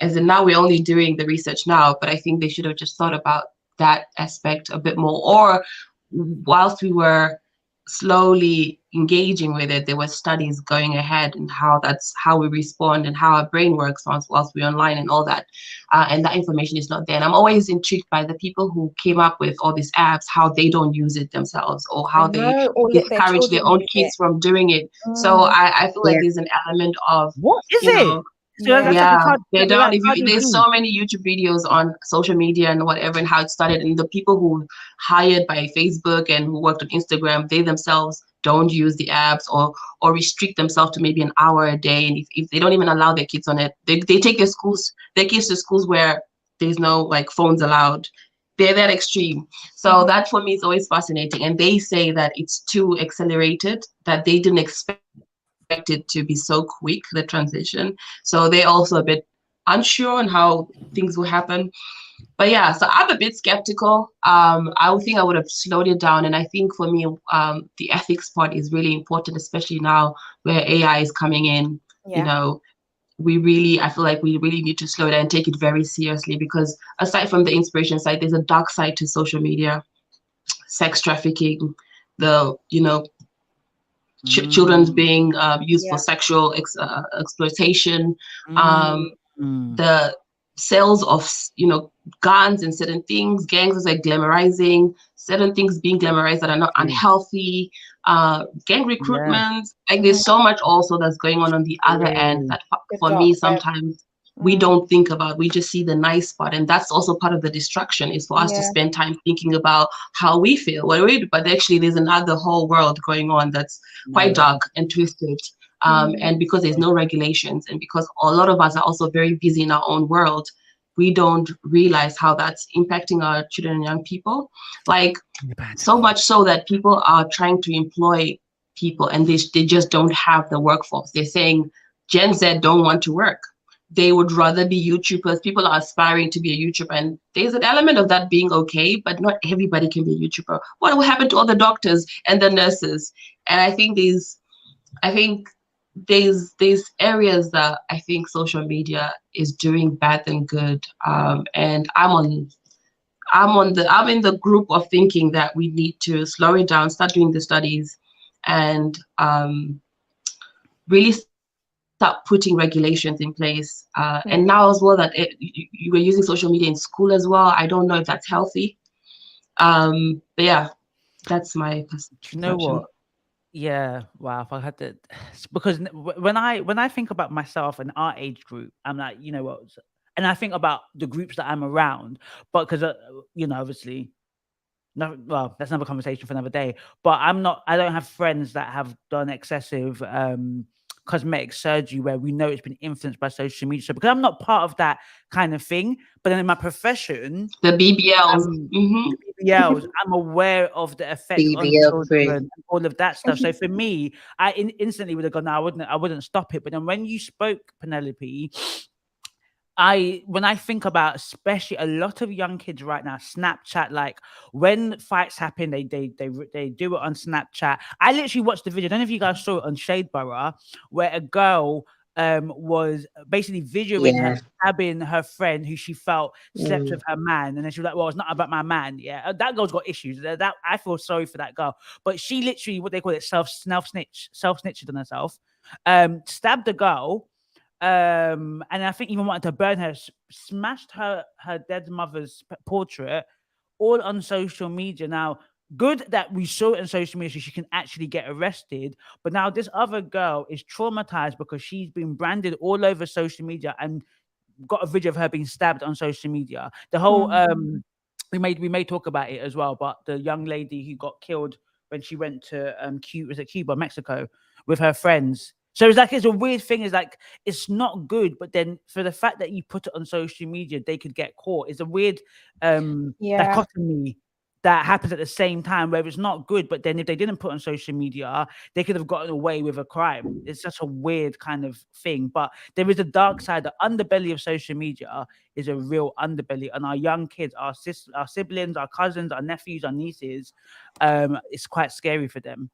as in now we're only doing the research now, but I think they should have just thought about that aspect a bit more. Or whilst we were slowly engaging with it, there were studies going ahead and that's how we respond and how our brain works whilst we're online and all that. And that information is not there. And I'm always intrigued by the people who came up with all these apps, how they don't use it themselves, or how they discourage their own kids from doing it. So I feel like there's an element of, what is it? They don't. There's so many YouTube videos on social media and whatever, and how it started, and the people who hired by Facebook and who worked on Instagram, they themselves don't use the apps or restrict themselves to maybe an hour a day, and if they don't even allow their kids on it, they take their kids to schools where there's no like phones allowed. They're that extreme. So that for me is always fascinating, and they say that it's too accelerated, that they didn't expect it to be so quick, the transition. So they're also a bit unsure on how things will happen. But yeah, so I'm a bit skeptical. I would think I would have slowed it down. And I think for me, the ethics part is really important, especially now where AI is coming in. I feel like we really need to slow down and take it very seriously, because aside from the inspiration side, there's a dark side to social media, sex trafficking, children being used for sexual exploitation, sales of, guns and certain things. Gangs is like glamorizing certain things, being glamorized that are not unhealthy. Gang recruitment, like there's so much also that's going on the other end that for me sometimes we don't think about. We just see the nice part, and that's also part of the distraction, is for us to spend time thinking about how we feel. But actually there's another whole world going on that's quite dark and twisted. And because there's no regulations, and because a lot of us are also very busy in our own world, we don't realize how that's impacting our children and young people. Like, so much so that people are trying to employ people and they just don't have the workforce. They're saying Gen Z don't want to work. They would rather be YouTubers. People are aspiring to be a YouTuber, and there's an element of that being okay, but not everybody can be a YouTuber. What will happen to all the doctors and the nurses? And I think there's areas that I think social media is doing bad than good. And I'm in the group of thinking that we need to slow it down, start doing the studies, and really start putting regulations in place. And now as well that you were using social media in school as well. I don't know if that's healthy. But yeah, that's my perception. Do you know what? Yeah, wow. If I had to, because when I think about myself and our age group, I'm like, you know what? And I think about the groups that I'm around, but because obviously, no, well, that's another conversation for another day. But I don't have friends that have done excessive cosmetic surgery where we know it's been influenced by social media. So because I'm not part of that kind of thing, but then in my profession, the BBLs, I'm aware of the effect on children and all of that stuff. So for me, I instantly would have gone, no, I wouldn't stop it. But then when you spoke, Penelope, when I think about, especially a lot of young kids right now, Snapchat, like when fights happen, they do it on Snapchat. I literally watched the video. I don't know if you guys saw it on Shade Borough, where a girl was basically videoing her stabbing her friend who she felt slept with her man, and then she was like, "Well, it's not about my man." Yeah, that girl's got issues. That I feel sorry for that girl, but she literally, what they call it, self snitched on herself, stabbed the girl. And I think even wanted to burn her, smashed her dead mother's portrait, all on social media. Now, good that we saw it on social media so she can actually get arrested. But now this other girl is traumatized because she's been branded all over social media and got a video of her being stabbed on social media. The whole we may talk about it as well, but the young lady who got killed when she went to Cuba, Mexico, with her friends. So it's a weird thing. It's like, it's not good, but then for the fact that you put it on social media, they could get caught. It's a weird dichotomy that happens at the same time, where it's not good, but then if they didn't put it on social media, they could have gotten away with a crime. It's such a weird kind of thing. But there is a dark side. The underbelly of social media is a real underbelly. And our young kids, our siblings, our cousins, our nephews, our nieces, it's quite scary for them.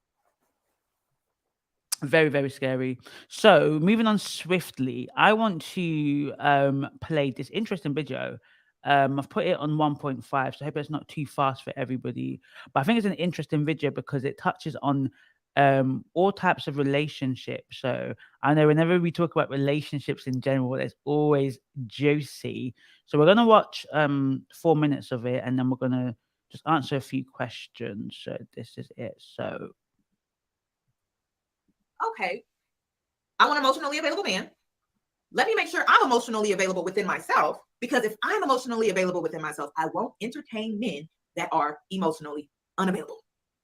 Very, very scary. So moving on swiftly, I want to play this interesting video. I've put it on 1.5, so I hope it's not too fast for everybody. But I think it's an interesting video because it touches on all types of relationships. So I know whenever we talk about relationships in general, it's always juicy. So we're gonna watch 4 minutes of it, and then we're gonna just answer a few questions. So this is it. So okay, I'm an emotionally available man. Let me make sure I'm emotionally available within myself, because if I'm emotionally available within myself, I won't entertain men that are emotionally unavailable.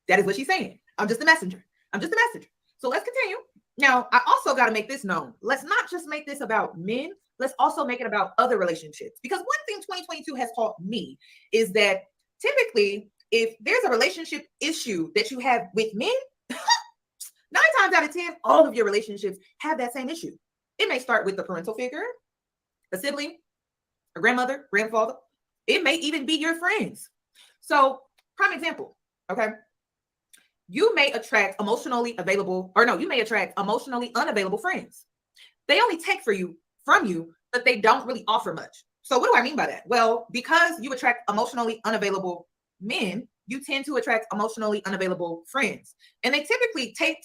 That is what she's saying. I'm just a messenger. So let's continue. Now, I also got to make this known. Let's not just make this about men. Let's also make it about other relationships. Because one thing 2022 has taught me is that typically, if there's a relationship issue that you have with men, 9 times out of 10, all of your relationships have that same issue. It may start with the parental figure, a sibling, a grandmother, grandfather. It may even be your friends. So, prime example, okay? You may attract emotionally unavailable friends. They only take from you, but they don't really offer much. So what do I mean by that? Well, because you attract emotionally unavailable men, you tend to attract emotionally unavailable friends. And they typically take,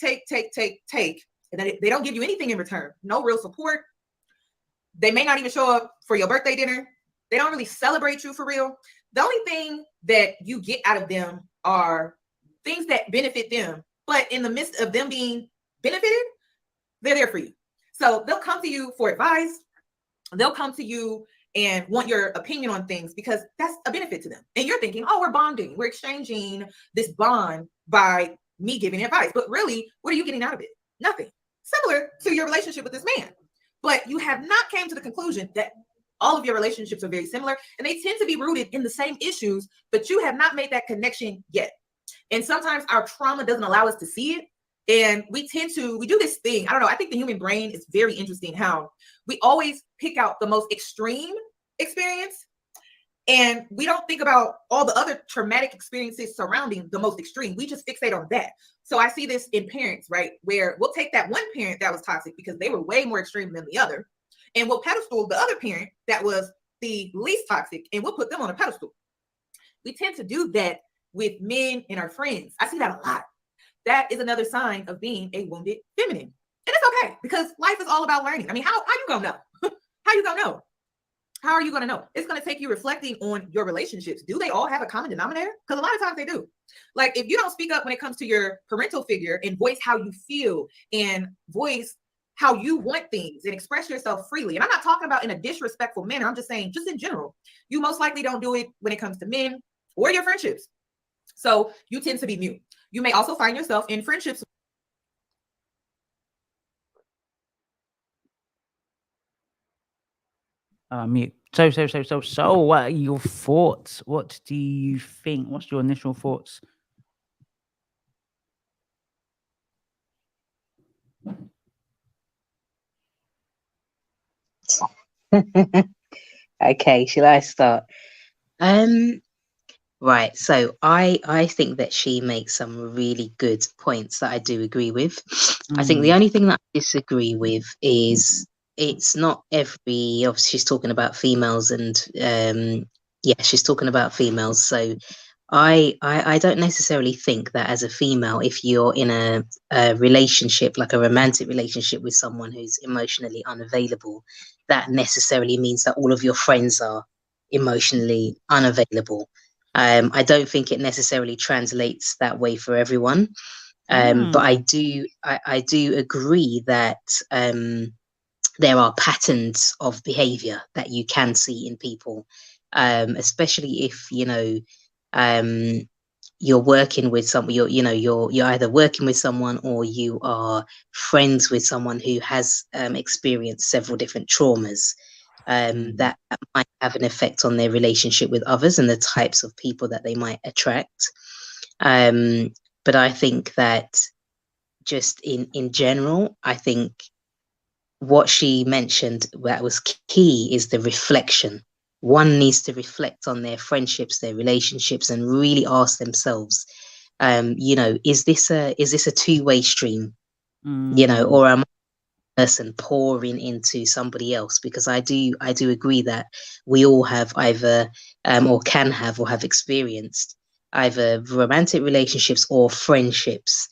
and they don't give you anything in return. No real support, They may not even show up for your birthday dinner. They don't really celebrate you for real. The only thing that you get out of them are things that benefit them. But in the midst of them being benefited, they're there for you. So they'll come to you for advice. They'll come to you and want your opinion on things because that's a benefit to them. And you're thinking, oh, we're bonding. We're exchanging this bond by me giving advice. But really, what are you getting out of it? Nothing. Similar to your relationship with this man. But you have not came to the conclusion that all of your relationships are very similar and they tend to be rooted in the same issues, but you have not made that connection yet. And sometimes our trauma doesn't allow us to see it. And we do this thing. I don't know. I think the human brain is very interesting how we always pick out the most extreme experience. And we don't think about all the other traumatic experiences surrounding the most extreme. We just fixate on that. So I see this in parents, right? Where we'll take that one parent that was toxic because they were way more extreme than the other. And we'll pedestal the other parent that was the least toxic and we'll put them on a pedestal. We tend to do that with men and our friends. I see that a lot. That is another sign of being a wounded feminine. And it's okay because life is all about learning. I mean, how you gonna know? How you gonna know? How are you gonna know? It's gonna take you reflecting on your relationships. Do they all have a common denominator? Because a lot of times they do. Like if you don't speak up when it comes to your parental figure and voice how you feel and voice how you want things and express yourself freely. And I'm not talking about in a disrespectful manner. I'm just saying, just in general, you most likely don't do it when it comes to men or your friendships. So you tend to be mute. You may also find yourself in friendships. Mute. So, what are your thoughts? What do you think? What's your initial thoughts? Okay, shall I start? Right, so I think that she makes some really good points that I do agree with. I think the only thing that I disagree with is it's not every, obviously she's talking about females and yeah, she's talking about females. So I don't necessarily think that as a female, if you're in a relationship, like a romantic relationship with someone who's emotionally unavailable, that necessarily means that all of your friends are emotionally unavailable. I don't think it necessarily translates that way for everyone. But I do agree that there are patterns of behavior that you can see in people, especially if, you know, you're working with someone, you're either working with someone or you are friends with someone who has experienced several different traumas. That might have an effect on their relationship with others and the types of people that they might attract. But I think that just in general, I think what she mentioned that was key is the reflection. One needs to reflect on their friendships, their relationships, and really ask themselves, you know, is this a two-way stream? You know, or am person pouring into somebody else? Because I do agree that we all have either or can have or have experienced either romantic relationships or friendships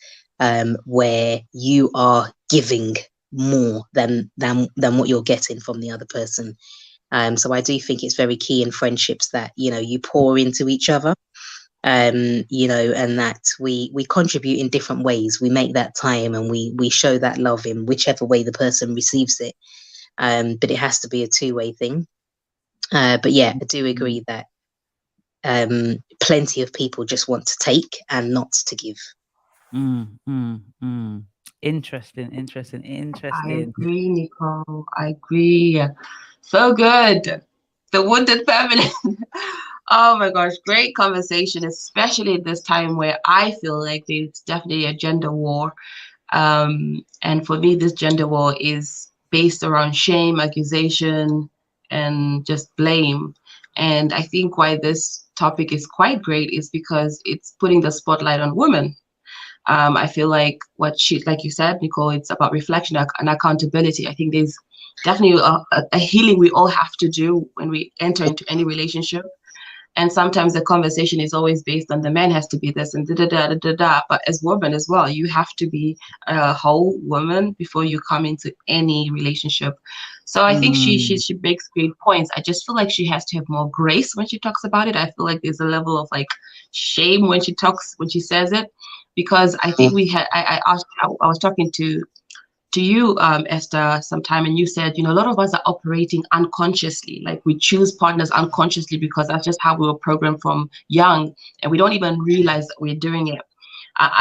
where you are giving more than what you're getting from the other person. So I do think it's very key in friendships that, you know, you pour into each other, you know, and that we contribute in different ways. We make that time and we show that love in whichever way the person receives it. But it has to be a two-way thing. But yeah, I do agree that plenty of people just want to take and not to give. Interesting. I agree, Nicole. I agree. So good. The wounded feminine. Oh my gosh, great conversation, especially at this time where I feel like there's definitely a gender war. And for me, this gender war is based around shame, accusation, and just blame. And I think why this topic is quite great is because it's putting the spotlight on women. I feel like like you said, Nicole, it's about reflection and accountability. I think there's definitely a healing we all have to do when we enter into any relationship. And sometimes the conversation is always based on the man has to be this and da da da da da da. But as women as well, you have to be a whole woman before you come into any relationship. So I think she makes great points. I just feel like she has to have more grace when she talks about it. I feel like there's a level of like shame when she says it, because I think I was talking to you, Esther, sometime, and you said, a lot of us are operating unconsciously. Like we choose partners unconsciously because that's just how we were programmed from young, and we don't even realize that we're doing it.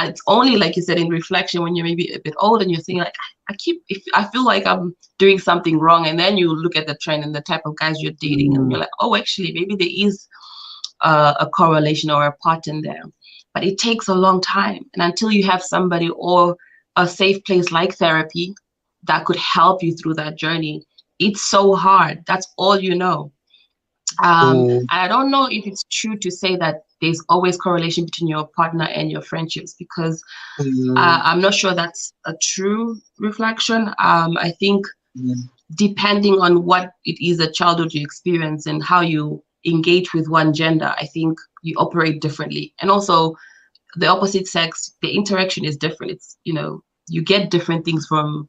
It's only, like you said, in reflection when you're maybe a bit old and you're thinking like, I feel like I'm doing something wrong, and then you look at the trend and the type of guys you're dating, and you're like, oh, actually, maybe there is a correlation or a pattern there. But it takes a long time, and until you have somebody or a safe place like therapy that could help you through that journey, it's so hard. That's all you know. And I don't know if it's true to say that there's always correlation between your partner and your friendships, because I'm not sure that's a true reflection. I think depending on what it is, a childhood you experience and how you engage with one gender, I think you operate differently. And also the opposite sex, the interaction is different. It's, you get different things from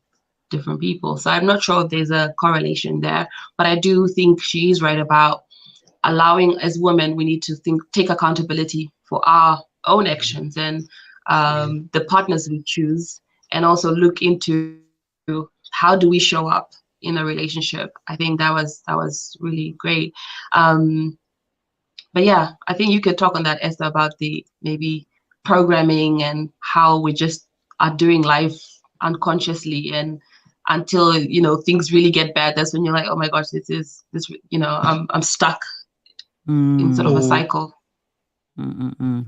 different people. So I'm not sure if there's a correlation there, but I do think she is right about allowing, as women, we need to take accountability for our own actions and the partners we choose, and also look into how do we show up in a relationship. I think that was really great. But yeah, I think you could talk on that, Esther, about the maybe programming and how we just are doing life unconsciously, and until things really get bad, that's when you're like, oh my gosh, this I'm stuck in sort of a cycle.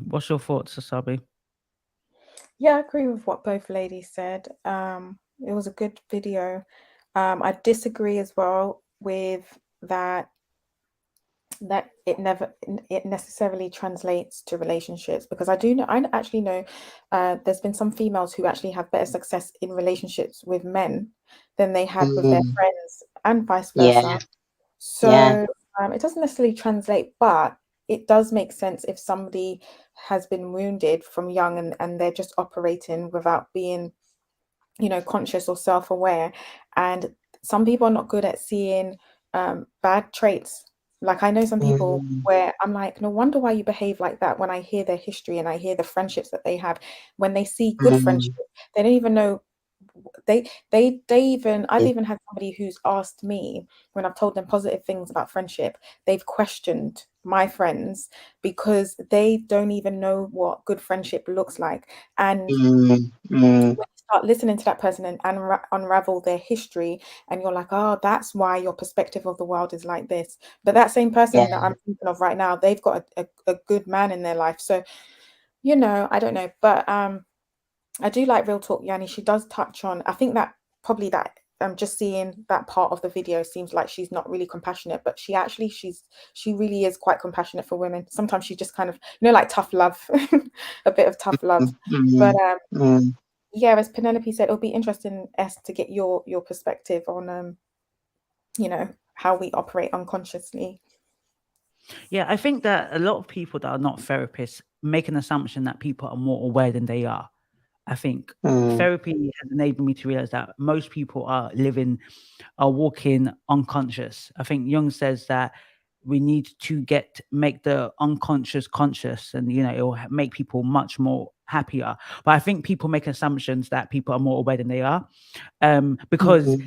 What's your thoughts, Asabi? Yeah, I agree with what both ladies said. It was a good video. I disagree as well with that it necessarily translates to relationships, because I actually know there's been some females who actually have better success in relationships with men than they have with their friends, and vice versa. So it doesn't necessarily translate, but it does make sense if somebody has been wounded from young and they're just operating without being conscious or self-aware. And some people are not good at seeing bad traits. Like I know some people where I'm like, no wonder why you behave like that, when I hear their history and I hear the friendships that they have. When they see good friendships, they don't even know. I've even had somebody who's asked me, when I've told them positive things about friendship, they've questioned my friends because they don't even know what good friendship looks like. And when you start listening to that person and unravel their history, and you're like, oh, that's why your perspective of the world is like this. But that same person that I'm thinking of right now, they've got a good man in their life. So, I don't know. But I do like Real Talk Yanni. She does touch on, I think that probably that just seeing that part of the video seems like she's not really compassionate, but she really is quite compassionate for women. Sometimes she just kind of, like tough love, a bit of tough love. But yeah, as Penelope said, it'll be interesting, to get your perspective on, how we operate unconsciously. Yeah, I think that a lot of people that are not therapists make an assumption that people are more aware than they are. I think therapy has enabled me to realize that most people are walking unconscious. I think Jung says that we need to make the unconscious conscious, and it will make people much more happier. But I think people make assumptions that people are more aware than they are, because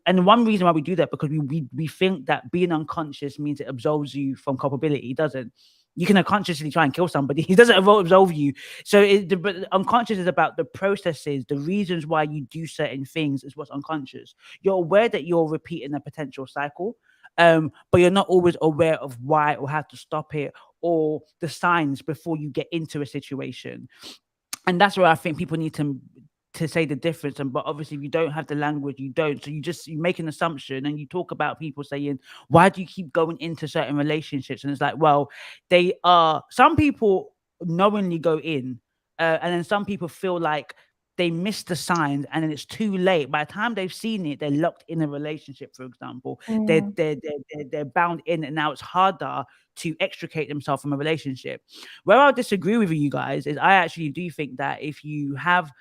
and one reason why we do that, because we think that being unconscious means it absolves you from culpability. It doesn't. You can unconsciously try and kill somebody. It doesn't absolve you. So the unconscious is about the processes, the reasons why you do certain things is what's unconscious. You're aware that you're repeating a potential cycle, but you're not always aware of why or how to stop it, or the signs before you get into a situation. And that's where I think people need to say the difference. But obviously if you don't have the language, you don't. So you make an assumption, and you talk about people saying, why do you keep going into certain relationships? And it's like, well, some people knowingly go in, and then some people feel like they miss the signs, and then it's too late. By the time they've seen it, they're locked in a relationship, for example. They're bound in, and now it's harder to extricate themselves from a relationship. Where I disagree with you guys is I actually do think that if you have,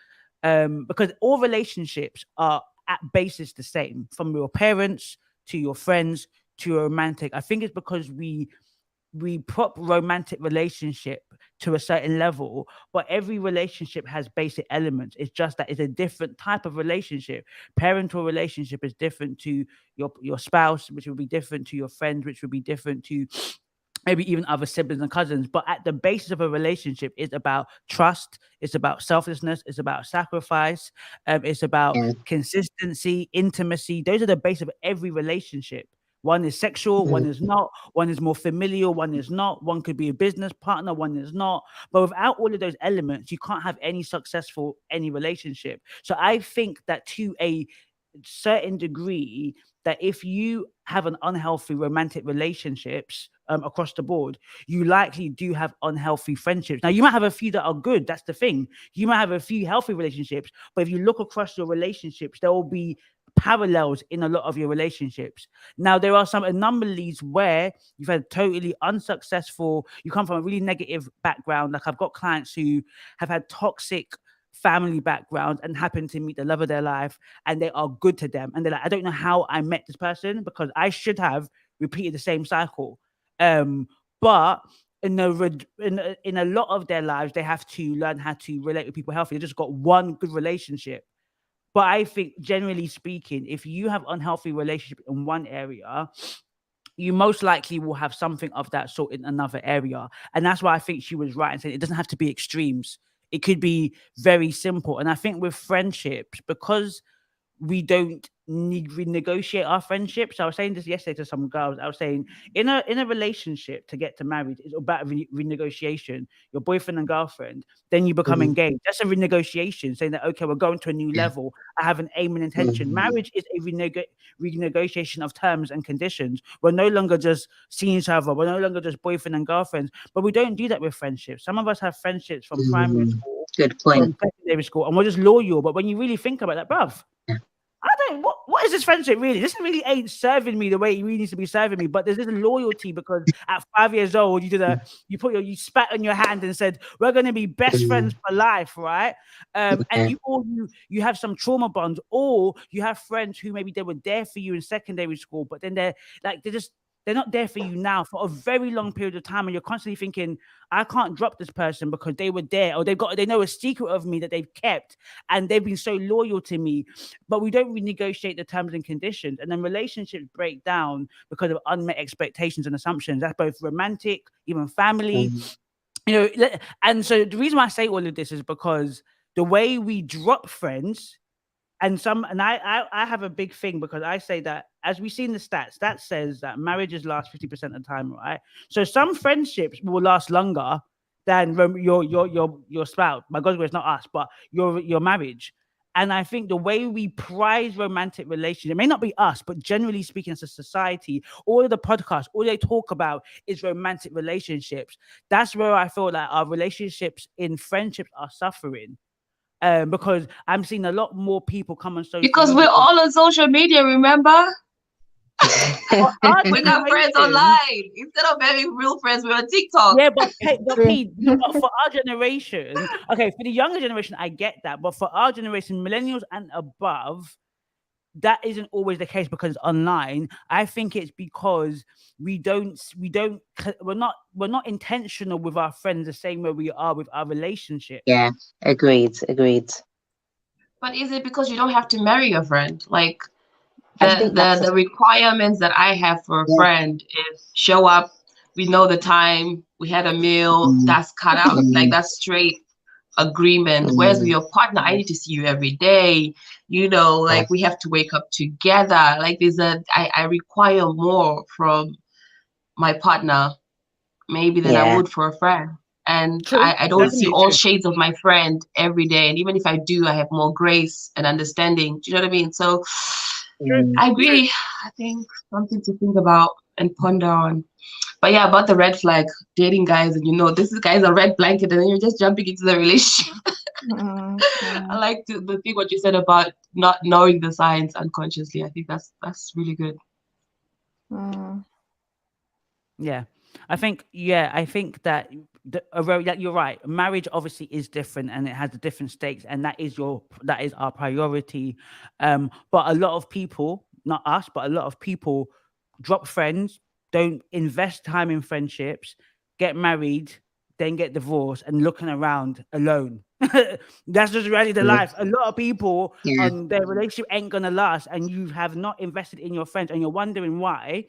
because all relationships are at basis the same, from your parents to your friends to a romantic. I think it's because we prop romantic relationship to a certain level, but every relationship has basic elements. It's just that it's a different type of relationship. Parental relationship is different to your spouse, which will be different to your friend, which will be different to maybe even other siblings and cousins. But at the basis of a relationship is about trust, it's about selflessness, it's about sacrifice, it's about consistency, intimacy. Those are the base of every relationship. One is sexual, one is not, one is more familial, one is not, one could be a business partner, one is not. But without all of those elements, you can't have any relationship. So I think that to a certain degree, that if you have an unhealthy romantic relationships across the board, you likely do have unhealthy friendships. Now, you might have a few that are good. That's the thing. You might have a few healthy relationships, but if you look across your relationships, there will be parallels in a lot of your relationships. Now, there are some anomalies where you've had totally unsuccessful, you come from a really negative background. Like, I've got clients who have had toxic family background and happen to meet the love of their life, and they are good to them, and they're like, I don't know how I met this person because I should have repeated the same cycle. But in a lot of their lives, they have to learn how to relate with people healthy. They just got one good relationship. But I think, generally speaking, if you have unhealthy relationship in one area, you most likely will have something of that sort in another area. And that's why I think she was right in saying it doesn't have to be extremes. It could be very simple. And I think with friendships, because we don't renegotiate our friendships. I was saying this yesterday to some girls. I was saying in a relationship, to get to marriage, it's about renegotiation. Your boyfriend and girlfriend, then you become engaged. That's a renegotiation, saying that, okay, we're going to a new level. I have an aim and intention. Marriage is a renegotiation of terms and conditions. We're no longer just seeing each other. We're no longer just boyfriend and girlfriends. But we don't do that with friendships. Some of us have friendships from primary school, good point, from secondary school, and we're just loyal. But when you really think about that, bruv, what is this friendship really? This really ain't serving me the way it really needs to be serving me. But there's this loyalty because at 5 years old, you spat on your hand and said, we're going to be best friends for life, right? And you have some trauma bonds, or you have friends who maybe they were there for you in secondary school, but then they're not there for you now for a very long period of time. And you're constantly thinking, I can't drop this person because they were there, or they know a secret of me that they've kept, and they've been so loyal to me. But we don't renegotiate the terms and conditions. And then relationships break down because of unmet expectations and assumptions. That's both romantic, even family, and so the reason why I say all of this is because the way we drop friends, and I have a big thing, because I say that, as we see in the stats, that says that marriages last 50% of the time, right? So some friendships will last longer than your spouse. My God's grace, not us, but your marriage. And I think the way we prize romantic relationships, it may not be us, but generally speaking as a society, all of the podcasts, all they talk about is romantic relationships. That's where I feel like our relationships in friendships are suffering. Because I'm seeing a lot more people come on social because media. we're all on social media, remember? We got friends online. Instead of having real friends, we're on TikTok. Yeah, but for our generation, okay, for the younger generation, I get that. But for our generation, millennials and above, that isn't always the case because it's online. I think it's because we're not intentional with our friends the same way we are with our relationship. Yeah, agreed. But is it because you don't have to marry your friend? Like the requirements that I have for a friend is show up, we know the time, we had a meal, that's cut out, like that's straight agreement. Whereas with your partner, I need to see you every day, like we have to wake up together. Like I require more from my partner maybe than I would for a friend. And I don't see all shades of my friend every day. And even if I do, I have more grace and understanding. Do you know what I mean? So I agree. I think something to think about and ponder on. But yeah, about the red flag, dating guys, and this guy's a red blanket, and then you're just jumping into the relationship. I like the thing what you said about not knowing the signs unconsciously. I think that's really good. Yeah, I think that you're right. Marriage obviously is different, and it has the different stakes, and that is our priority. But a lot of people, not us, but a lot of people drop friends, don't invest time in friendships, get married, then get divorced, and looking around alone. That's just really the life. A lot of people on their relationship ain't gonna last, and you have not invested in your friends, and you're wondering why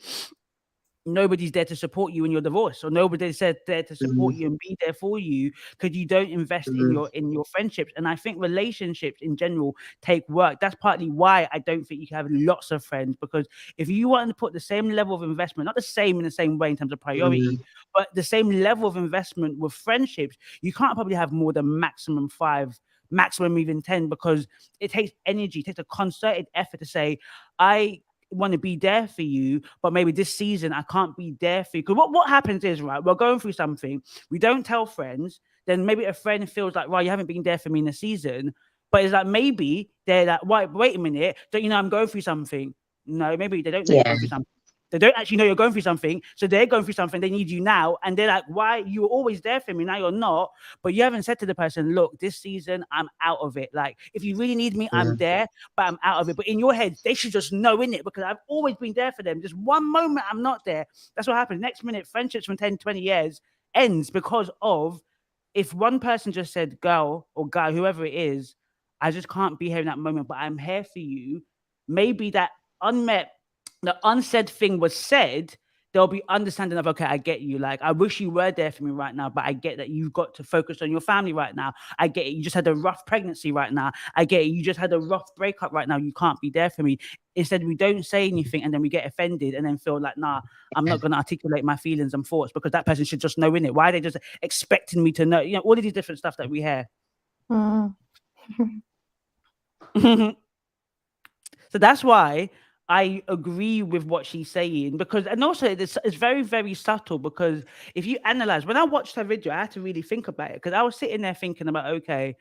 nobody's there to support you in your divorce, or nobody's there to support you and be there for you, because you don't invest in your friendships. And I think relationships in general take work. That's partly why I don't think you can have lots of friends, because if you want to put the same level of investment, not the same in the same way in terms of priority, but the same level of investment with friendships, you can't probably have more than maximum 5, maximum even 10, because it takes energy, it takes a concerted effort to say, I want to be there for you, but maybe this season I can't be there for you. Because what happens is, right, we're going through something, we don't tell friends, then maybe a friend feels like, right, you haven't been there for me in a season, but it's like, maybe they're like, wait a minute, don't you know I'm going through something? No, maybe they don't know you're going through something. They don't actually know you're going through something, so they're going through something, they need you now, and they're like, why, you were always there for me, now you're not. But you haven't said to the person, look, this season I'm out of it. Like, if you really need me, I'm there, but I'm out of it. But in your head, they should just know, in it, because I've always been there for them. Just one moment I'm not there, that's what happens. Next minute, friendships from 10, 20 years ends because of, if one person just said, girl or guy, whoever it is, I just can't be here in that moment, but I'm here for you. Maybe that the unsaid thing was said, there'll be understanding of, okay, I get you. Like, I wish you were there for me right now, but I get that you've got to focus on your family right now. I get it. You just had a rough pregnancy right now. I get it. You just had a rough breakup right now. You can't be there for me. Instead, we don't say anything, and then we get offended and then feel like, nah, I'm not going to articulate my feelings and thoughts, because that person should just know, in it. Why are they just expecting me to know? You know, all of these different stuff that we hear. So that's why I agree with what she's saying, because, and also it's very, very subtle, because if you analyze, when I watched her video, I had to really think about it, because I was sitting there thinking about, okay,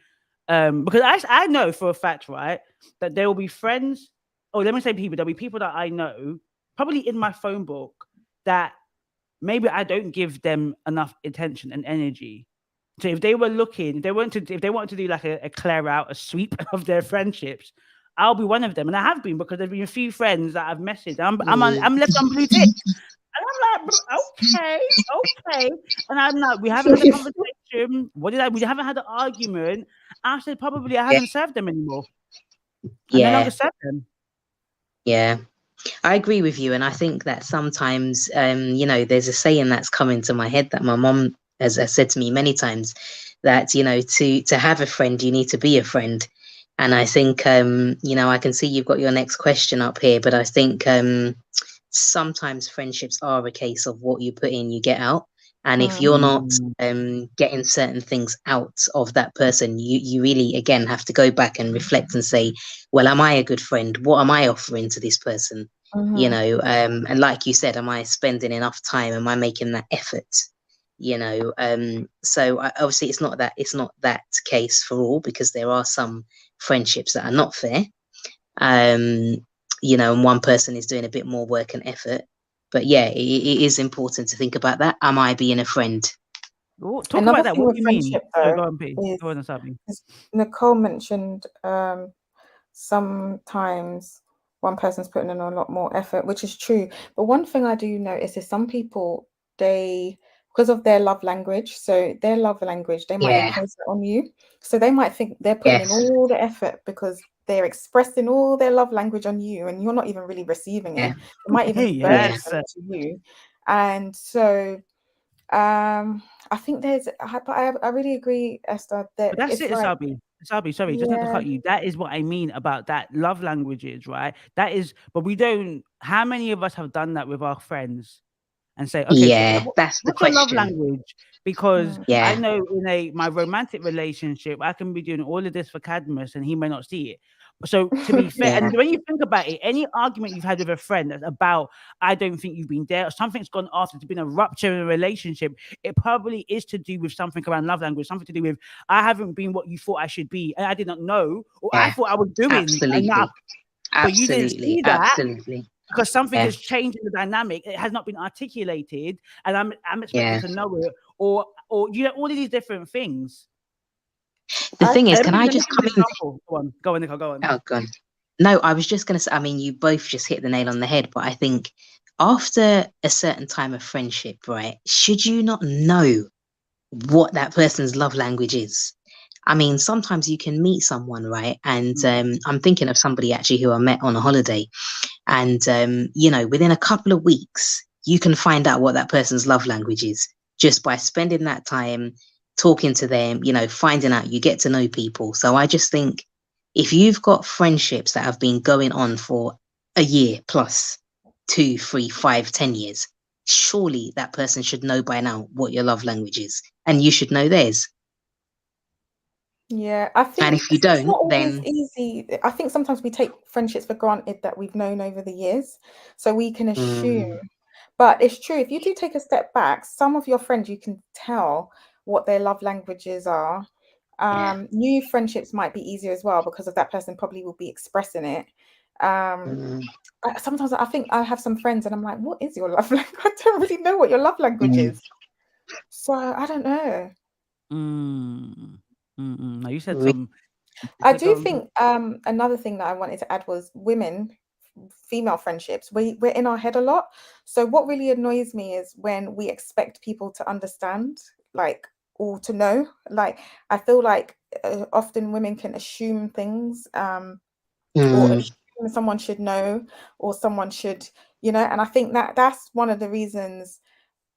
because I know for a fact, right, that there will be friends, or let me say people, there'll be people that I know, probably in my phone book, that maybe I don't give them enough attention and energy. So if they were looking, if they wanted to do like a clear out, a sweep of their friendships, I'll be one of them, and I have been, because there's been a few friends that I've messaged. I'm left on blue tick, and I'm like, okay, and I'm like, we haven't had a conversation. We haven't had an argument. I said, probably I haven't served them anymore. I no longer serve them. Yeah, I agree with you, and I think that sometimes, you know, there's a saying that's come into my head that my mom has said to me many times, that, you know, to have a friend, you need to be a friend. And I think, you know, I can see you've got your next question up here, but I think sometimes friendships are a case of what you put in, you get out. And if you're not getting certain things out of that person, you really, again, have to go back and reflect and say, well, am I a good friend? What am I offering to this person? You know, and like you said, am I spending enough time? Am I making that effort? You know, so obviously it's not that case for all, because there are some friendships that are not fair, you know, and one person is doing a bit more work and effort. But yeah, it is important to think about that. Am I being a friend? Talk about that. What do you mean? Go on, Nicole mentioned sometimes one person's putting in a lot more effort, which is true. But one thing I do notice is some people, because of their love language, they might impose it on you. So they might think they're putting in all the effort because they're expressing all their love language on you, and you're not even really receiving it. It might even be to you. And so I think I really agree, Esther, that but that's it, Sabi, sorry, just not to cut you. That is what I mean about that love languages, right? That is, but we don't, how many of us have done that with our friends and say, okay, that's the question. What's your love language? Because I know in my romantic relationship, I can be doing all of this for Cadmus and he may not see it. So to be fair, Yeah. and when you think about it, any argument you've had with a friend that's about, I don't think you've been there, or something's gone after, there's been a rupture in a relationship, it probably is to do with something around love language, something to do with, I haven't been what you thought I should be, and I did not know, or I Yeah. thought I was doing Absolutely. enough, but you didn't see that Absolutely. because something Yeah. has changed in the dynamic. It has not been articulated, and I'm expected Yeah. to know it, or you know, all of these different things. The thing is, Let can me I give just you come an in? example. Go on, Nicole, go on. Oh, God. No, I was just going to say, I mean, you both just hit the nail on the head, but I think after a certain time of friendship, right, should you not know what that person's love language is? I mean, sometimes you can meet someone, right? And I'm thinking of somebody actually who I met on a holiday. And, you know, within a couple of weeks, you can find out what that person's love language is just by spending that time talking to them, you know, finding out, you get to know people. So I just think if you've got friendships that have been going on for a year plus 2, 3, 5, 10 years, surely that person should know by now what your love language is, and you should know theirs. Yeah, I And think if you it's not don't, always then easy. I think sometimes we take friendships for granted that we've known over the years, so we can assume. But it's true, if you do take a step back, some of your friends, you can tell what their love languages are. yeah. New friendships might be easier as well because of that person probably will be expressing it. Sometimes I think I have some friends and I'm like, what is your love language? I don't really know what your love language is. So I don't know. No, you said Re- some. I do Go on. think another thing that I wanted to add was female friendships. We're in our head a lot. So what really annoys me is when we expect people to understand, like, or to know. Like, I feel like often women can assume things, or assume someone should know, or someone should, you know. And I think that that's one of the reasons.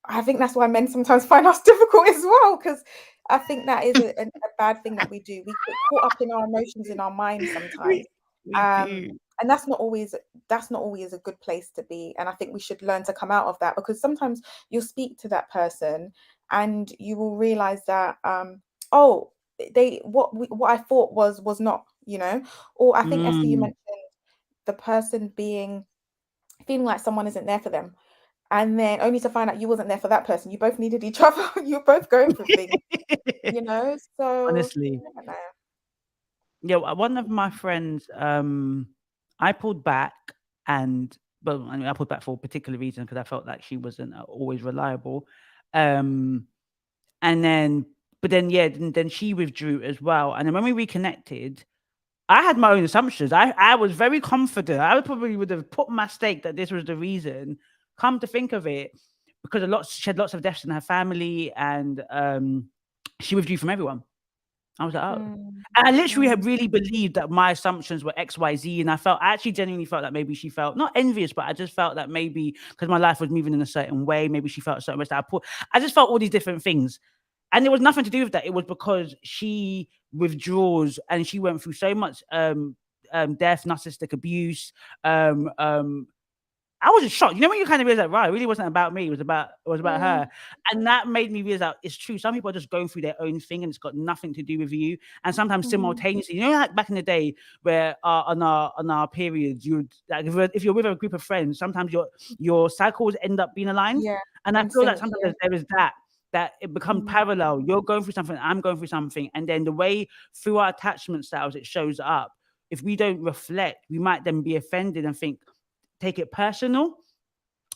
I think that's why men sometimes find us difficult as well, because I think that is a bad thing that we do. We get caught up in our emotions in our minds sometimes. We do. And that's not always a good place to be. And I think we should learn to come out of that, because sometimes you'll speak to that person and you will realize that what I thought was not, you know. Or I think Esther, you mentioned the person feeling like someone isn't there for them. And then only to find out you wasn't there for that person. You both needed each other. You're both going through things, you know? So Honestly. I don't know. Yeah, one of my friends, I pulled back but I mean, I pulled back for a particular reason because I felt like she wasn't always reliable. But then she withdrew as well. And then when we reconnected, I had my own assumptions. I was very confident. I probably would have put my stake that this was the reason. Come to think of it, because she had lots of deaths in her family, and she withdrew from everyone. I was like, oh. And I literally had really believed that my assumptions were X, Y, Z. And I actually genuinely felt that maybe she felt not envious, but I just felt that maybe because my life was moving in a certain way, maybe she felt a certain way. I just felt all these different things. And it was nothing to do with that. It was because she withdraws and she went through so much death, narcissistic abuse. I was just shocked. You know when you kind of realize that, right, it really wasn't about me. It was about her. And that made me realize that it's true. Some people are just going through their own thing and it's got nothing to do with you. And sometimes simultaneously, you know, like back in the day where on our periods, you would, like, if you're with a group of friends, sometimes your cycles end up being aligned. Yeah. And I feel like sometimes there is that it becomes parallel. You're going through something, I'm going through something. And then the way through our attachment styles, it shows up. If we don't reflect, we might then be offended and take it personal,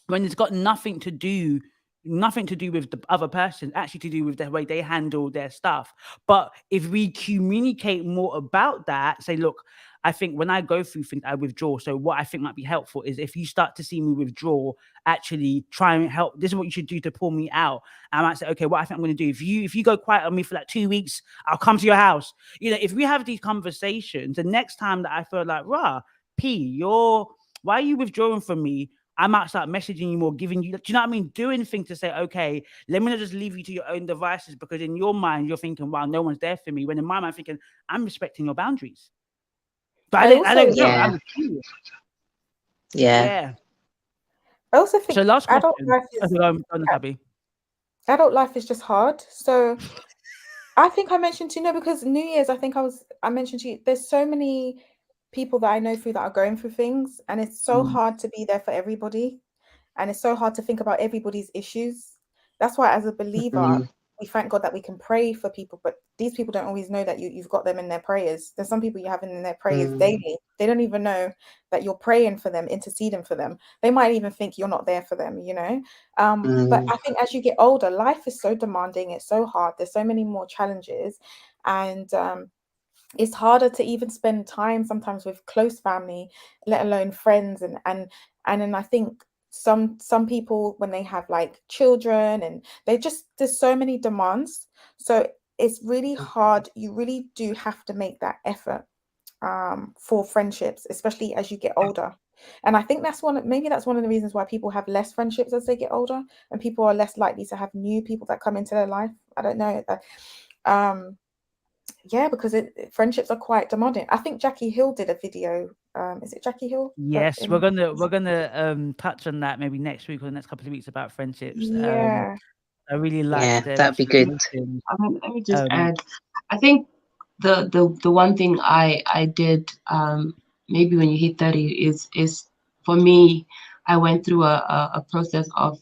when it's got nothing to do with the other person, actually to do with the way they handle their stuff. But if we communicate more about that, say, look, I think when I go through things, I withdraw. So what I think might be helpful is if you start to see me withdraw, actually try and help. This is what you should do to pull me out. I might say, okay, what I think I'm going to do, if you go quiet on me for like 2 weeks, I'll come to your house. You know, if we have these conversations, the next time that I feel like, why are you withdrawing from me? I might start messaging you more, giving you, do you know what I mean? Doing things to say, okay, let me not just leave you to your own devices, because in your mind, you're thinking, wow, no one's there for me. When in my mind, I'm thinking, I'm respecting your boundaries. But I don't know. I'm curious. Yeah. I also think So last question. Adult life is just hard. So I think I mentioned to you, because New Year's, I mentioned to you, there's so many people that I know through that are going through things, and it's so hard to be there for everybody, and it's so hard to think about everybody's issues. That's why, as a believer, we thank God that we can pray for people, but these people don't always know that you've got them in their prayers. There's some people you have in their prayers daily. They don't even know that you're praying for them, interceding for them. They might even think you're not there for them, you know. But I think as you get older, life is so demanding. It's so hard. There's so many more challenges, and it's harder to even spend time sometimes with close family, let alone friends. And then I think some people, when they have like children, and there's so many demands, so it's really hard. You really do have to make that effort for friendships, especially as you get older. And I think that's one of the reasons why people have less friendships as they get older, and people are less likely to have new people that come into their life. I don't know. Yeah, because friendships are quite demanding. I think Jackie Hill did a video. Is it Jackie Hill? Yes, we're gonna touch on that maybe next week or the next couple of weeks about friendships. Yeah. I really like that'd be good. Let me just add. I think the one thing I did maybe when you hit 30 is for me, I went through a process of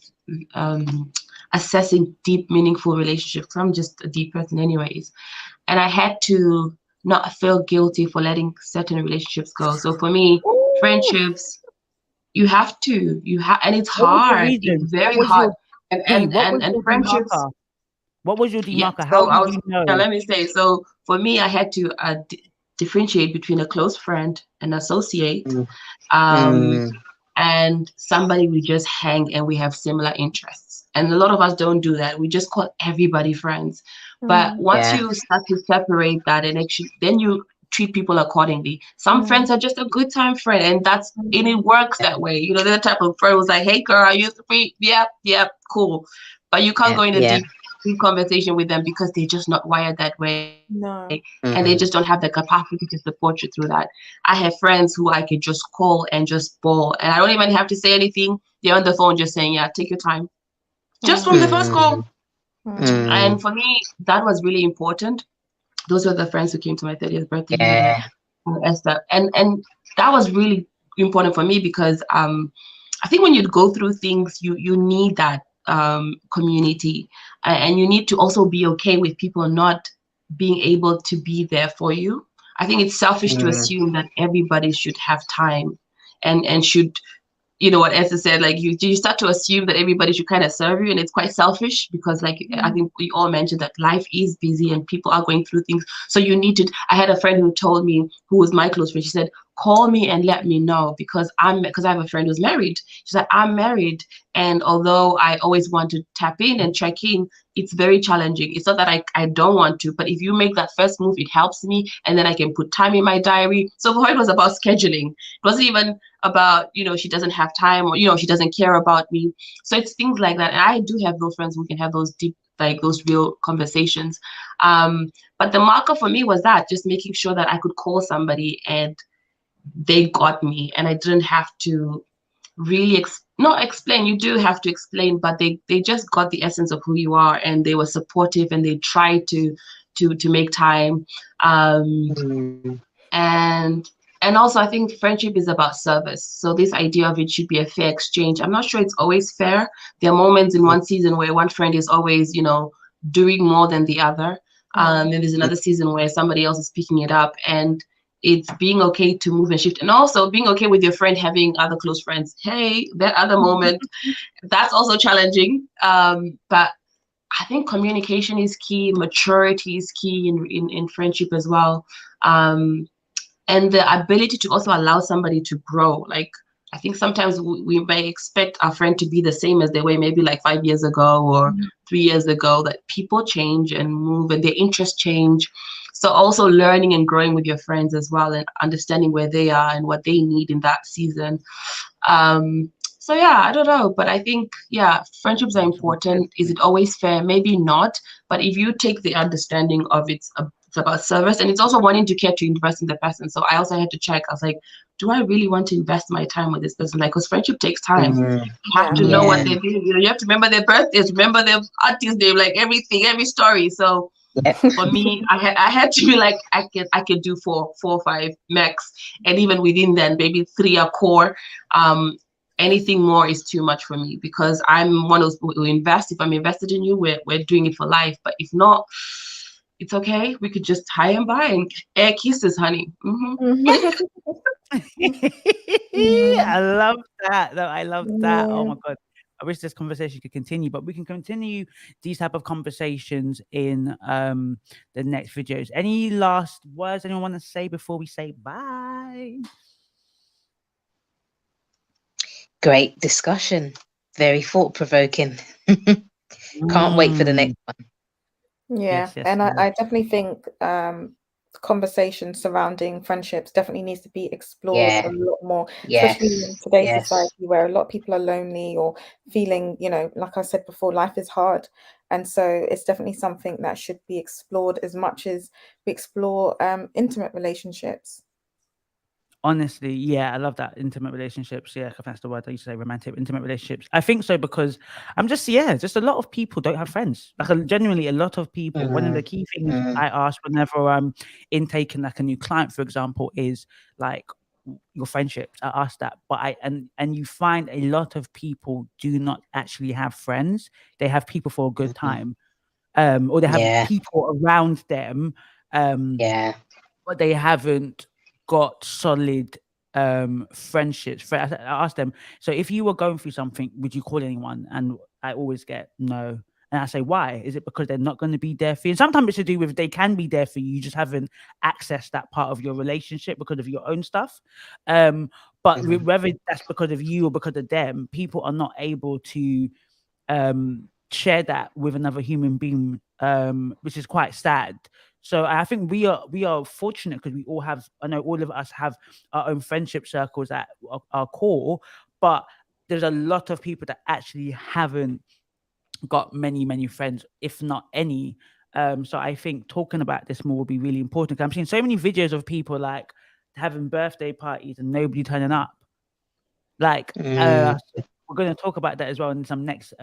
assessing deep, meaningful relationships. I'm just a deep person anyways. And I had to not feel guilty for letting certain relationships go. So for me, friendships, and it's hard. It's very hard. And friendships. What was your demarker? Yeah, How did you know? Let me say. So for me, I had to differentiate between a close friend, an associate, and somebody we just hang and we have similar interests. And a lot of us don't do that. We just call everybody friends. But once you start to separate that, and actually, then you treat people accordingly. Some friends are just a good time friend, and it works that way. You know, they're the type of friend who's like, "Hey, girl, are you free? Yeah, cool." But you can't go in a deep conversation with them because they're just not wired that way. No. And they just don't have the capacity to support you through that. I have friends who I could just call and just bawl, and I don't even have to say anything. They're on the phone just saying, "Yeah, take your time," just from the first call. And for me, that was really important. Those were the friends who came to my 30th birthday. Esther, and that was really important for me because I think when you go through things, you need that community, and you need to also be okay with people not being able to be there for you. I think it's selfish to assume that everybody should have time and should, you know what Esther said, like you start to assume that everybody should kind of serve you, and it's quite selfish because I think we all mentioned that life is busy and people are going through things. So you need to, I had a friend who told me, who was my close friend, she said, call me and let me know because I have a friend who's married. She said, I'm married, and although I always want to tap in and check in, it's very challenging. It's not that I don't want to, but if you make that first move, it helps me, and then I can put time in my diary. So for her, it was about scheduling. It wasn't even about, you know, she doesn't have time, or, you know, she doesn't care about me. So it's things like that. And I do have those friends who can have those deep, like those real conversations. But the marker for me was that, just making sure that I could call somebody and they got me, and I didn't have to really not explain. You do have to explain, but they just got the essence of who you are, and they were supportive, and they tried to make time. And also, I think friendship is about service. So this idea of it should be a fair exchange. I'm not sure it's always fair. There are moments in one season where one friend is always, you know, doing more than the other. Then there's another season where somebody else is picking it up, and it's being okay to move and shift, and also being okay with your friend having other close friends. Hey, that other moment, that's also challenging. But I think communication is key. Maturity is key in friendship as well. And the ability to also allow somebody to grow. Like, I think sometimes we may expect our friend to be the same as they were maybe like 5 years ago or 3 years ago, that people change and move and their interests change. So also learning and growing with your friends as well, and understanding where they are and what they need in that season. So yeah, I don't know, but I think, yeah, friendships are important. Is it always fair? Maybe not. But if you take the understanding of it's about service, and it's also wanting to care to invest in the person. So I also had to check. I was like, do I really want to invest my time with this person? Like, because friendship takes time. You have to know what they do. You know, you have to remember their birthdays, remember their auntie's name, like everything, every story. So Yeah. For me, I had to be like, I could do four or five max, and even within that, maybe 3 are core. Anything more is too much for me, because I'm one of those who invest. If I'm invested in you, we're doing it for life. But if not, it's okay. We could just high and by and air kisses, honey. I love that. No, I love that. Oh Yeah. my God. I wish this conversation could continue, but we can continue these type of conversations in the next videos. Any last words anyone want to say before we say bye? Great discussion. Very thought-provoking. Can't wait for the next one. Yeah, Yes, and yes. I definitely think conversation surrounding friendships definitely needs to be explored a lot more, especially in today's society where a lot of people are lonely or feeling, you know, like I said before, life is hard. And so it's definitely something that should be explored as much as we explore intimate relationships. Honestly, yeah, I love that. Intimate relationships. Yeah, if that's the word I used to say, romantic, intimate relationships. I think so because I'm just a lot of people don't have friends. Like genuinely, a lot of people. One of the key things I ask whenever I'm intaking like a new client, for example, is like your friendships. I ask that, but and you find a lot of people do not actually have friends. They have people for a good time, or they have people around them, but they haven't got solid friendships. I asked them, so if you were going through something, would you call anyone? And I always get no. And I say, why? Is it because they're not going to be there for you? And sometimes it's to do with they can be there for you, you just haven't accessed that part of your relationship because of your own stuff. But whether that's because of you or because of them, people are not able to share that with another human being, which is quite sad. So I think we are fortunate because we all have, I know all of us have our own friendship circles at our core, but there's a lot of people that actually haven't got many friends, if not any. So I think talking about this more will be really important. I'm seeing so many videos of people like having birthday parties and nobody turning up. Like we're going to talk about that as well in some next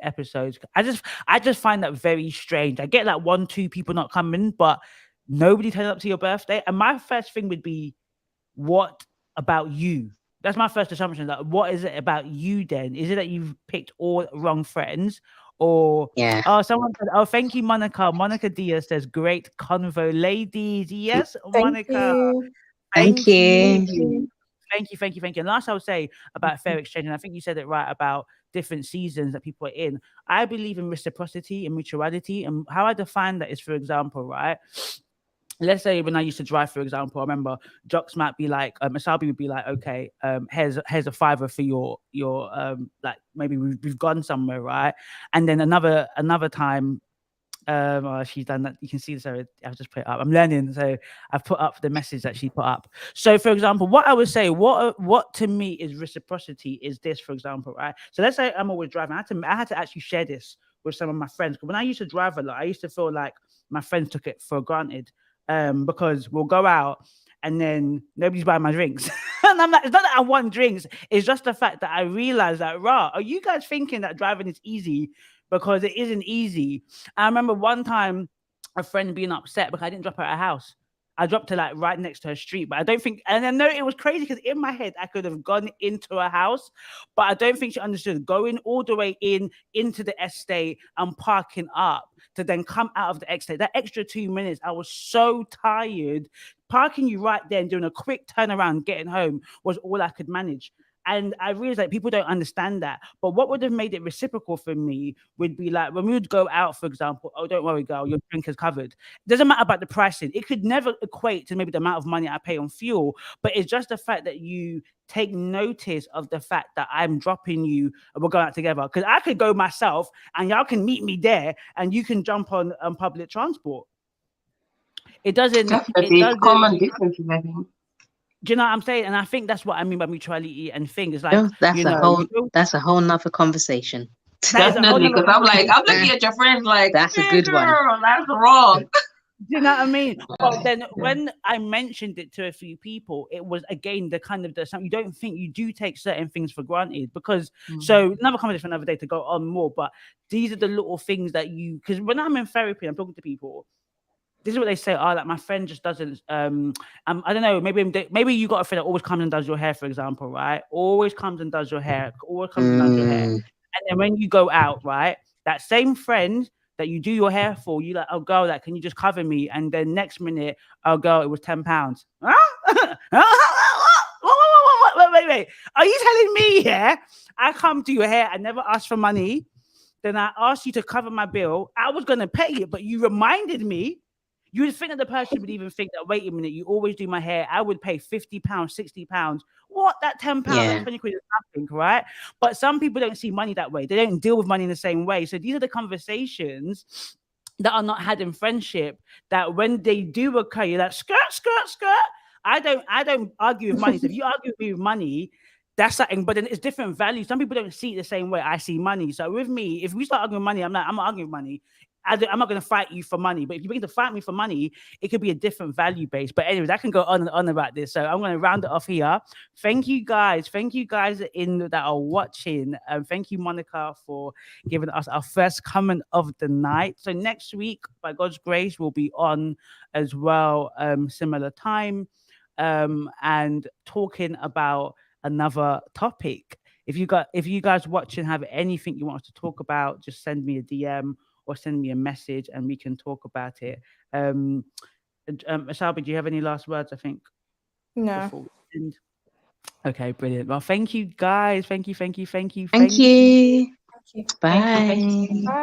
episodes. I just find that very strange. I get like 1-2 people not coming, but nobody turns up to your birthday. And my first thing would be, what about you? That's my first assumption. Like, what is it about you then? Is it that you've picked all wrong friends? Or someone said, oh, thank you, Monica. Monica Diaz says, great convo, ladies. Yes, Monica. Thank you. Thank you. And last I would say about fair exchange, and I think you said it right about different seasons that people are in. I believe in reciprocity and mutuality. And how I define that is, for example, right? Let's say when I used to drive, for example, I remember Jocks might be like, Asabi would be like, okay, here's a $5 for your like maybe we've gone somewhere, right? And then another time, she's done that. You can see this. I've just put it up. I'm learning, so I've put up the message that she put up. So, for example, what I would say, what to me is reciprocity is this, for example, right? So let's say I'm always driving. I had to actually share this with some of my friends. When I used to drive a lot, I used to feel like my friends took it for granted, because we'll go out and then nobody's buying my drinks. And I'm like, it's not that I want drinks. It's just the fact that I realized that, are you guys thinking that driving is easy? Because it isn't easy. I remember one time a friend being upset because I didn't drop her at her house. I dropped her like right next to her street, but I don't think, and I know it was crazy because in my head, I could have gone into her house, but I don't think she understood going all the way into the estate and parking up to then come out of the estate. That extra 2 minutes, I was so tired. Parking you right there and doing a quick turnaround, getting home was all I could manage. And I realized that people don't understand that. But what would have made it reciprocal for me would be like when we would go out, for example, oh, don't worry, girl, your drink is covered. It doesn't matter about the pricing. It could never equate to maybe the amount of money I pay on fuel, but it's just the fact that you take notice of the fact that I'm dropping you and we're going out together. Because I could go myself and y'all can meet me there and you can jump on public transport. It doesn't... Definitely, it's common differences, I think. Do you know what I'm saying? And I think that's what I mean by mutuality and thing. It's like, that's a whole nother conversation. Definitely, because I'm looking at your friends like, that's a good one. That's wrong. Do you know what I mean? But then when I mentioned it to a few people, it was again the kind of you don't think, you do take certain things for granted because so another conversation for another day to go on more. But these are the little things that because when I'm in therapy, I'm talking to people. this is what they say. Oh, like my friend just doesn't. I don't know. Maybe you got a friend that always comes and does your hair, for example, right? Always comes and does your hair. Always comes and does your hair. And then when you go out, right, that same friend that you do your hair for, you like, oh girl, like, can you just cover me? And then next minute, oh girl, it was £10. Wait. Are you telling me, yeah, I come do your hair, I never asked for money, then I asked you to cover my bill, I was going to pay it, but you reminded me. You would think that the person would even think that, wait a minute, you always do my hair, I would pay £50, £60. What? That £10, that 20 quid is nothing, right? But some people don't see money that way. They don't deal with money in the same way. So these are the conversations that are not had in friendship, that when they do occur, you're like, skirt. I don't argue with money. So if you argue with me with money, that's something, but then it's different values. Some people don't see it the same way I see money. So with me, if we start arguing money, I'm not arguing money. I'm not going to fight you for money. But if you begin to fight me for money, it could be a different value base. But anyways, I can go on and on about this. So I'm going to round it off here. Thank you guys that are watching. Thank you, Monica, for giving us our first comment of the night. So next week, by God's grace, we'll be on as well, similar time, and talking about another topic. If you guys watching have anything you want us to talk about, just send me a DM or send me a message and we can talk about it. Shelby, do you have any last words? I think no. Okay, brilliant. Well, thank you guys. Thank you. Thank you. Bye. Bye.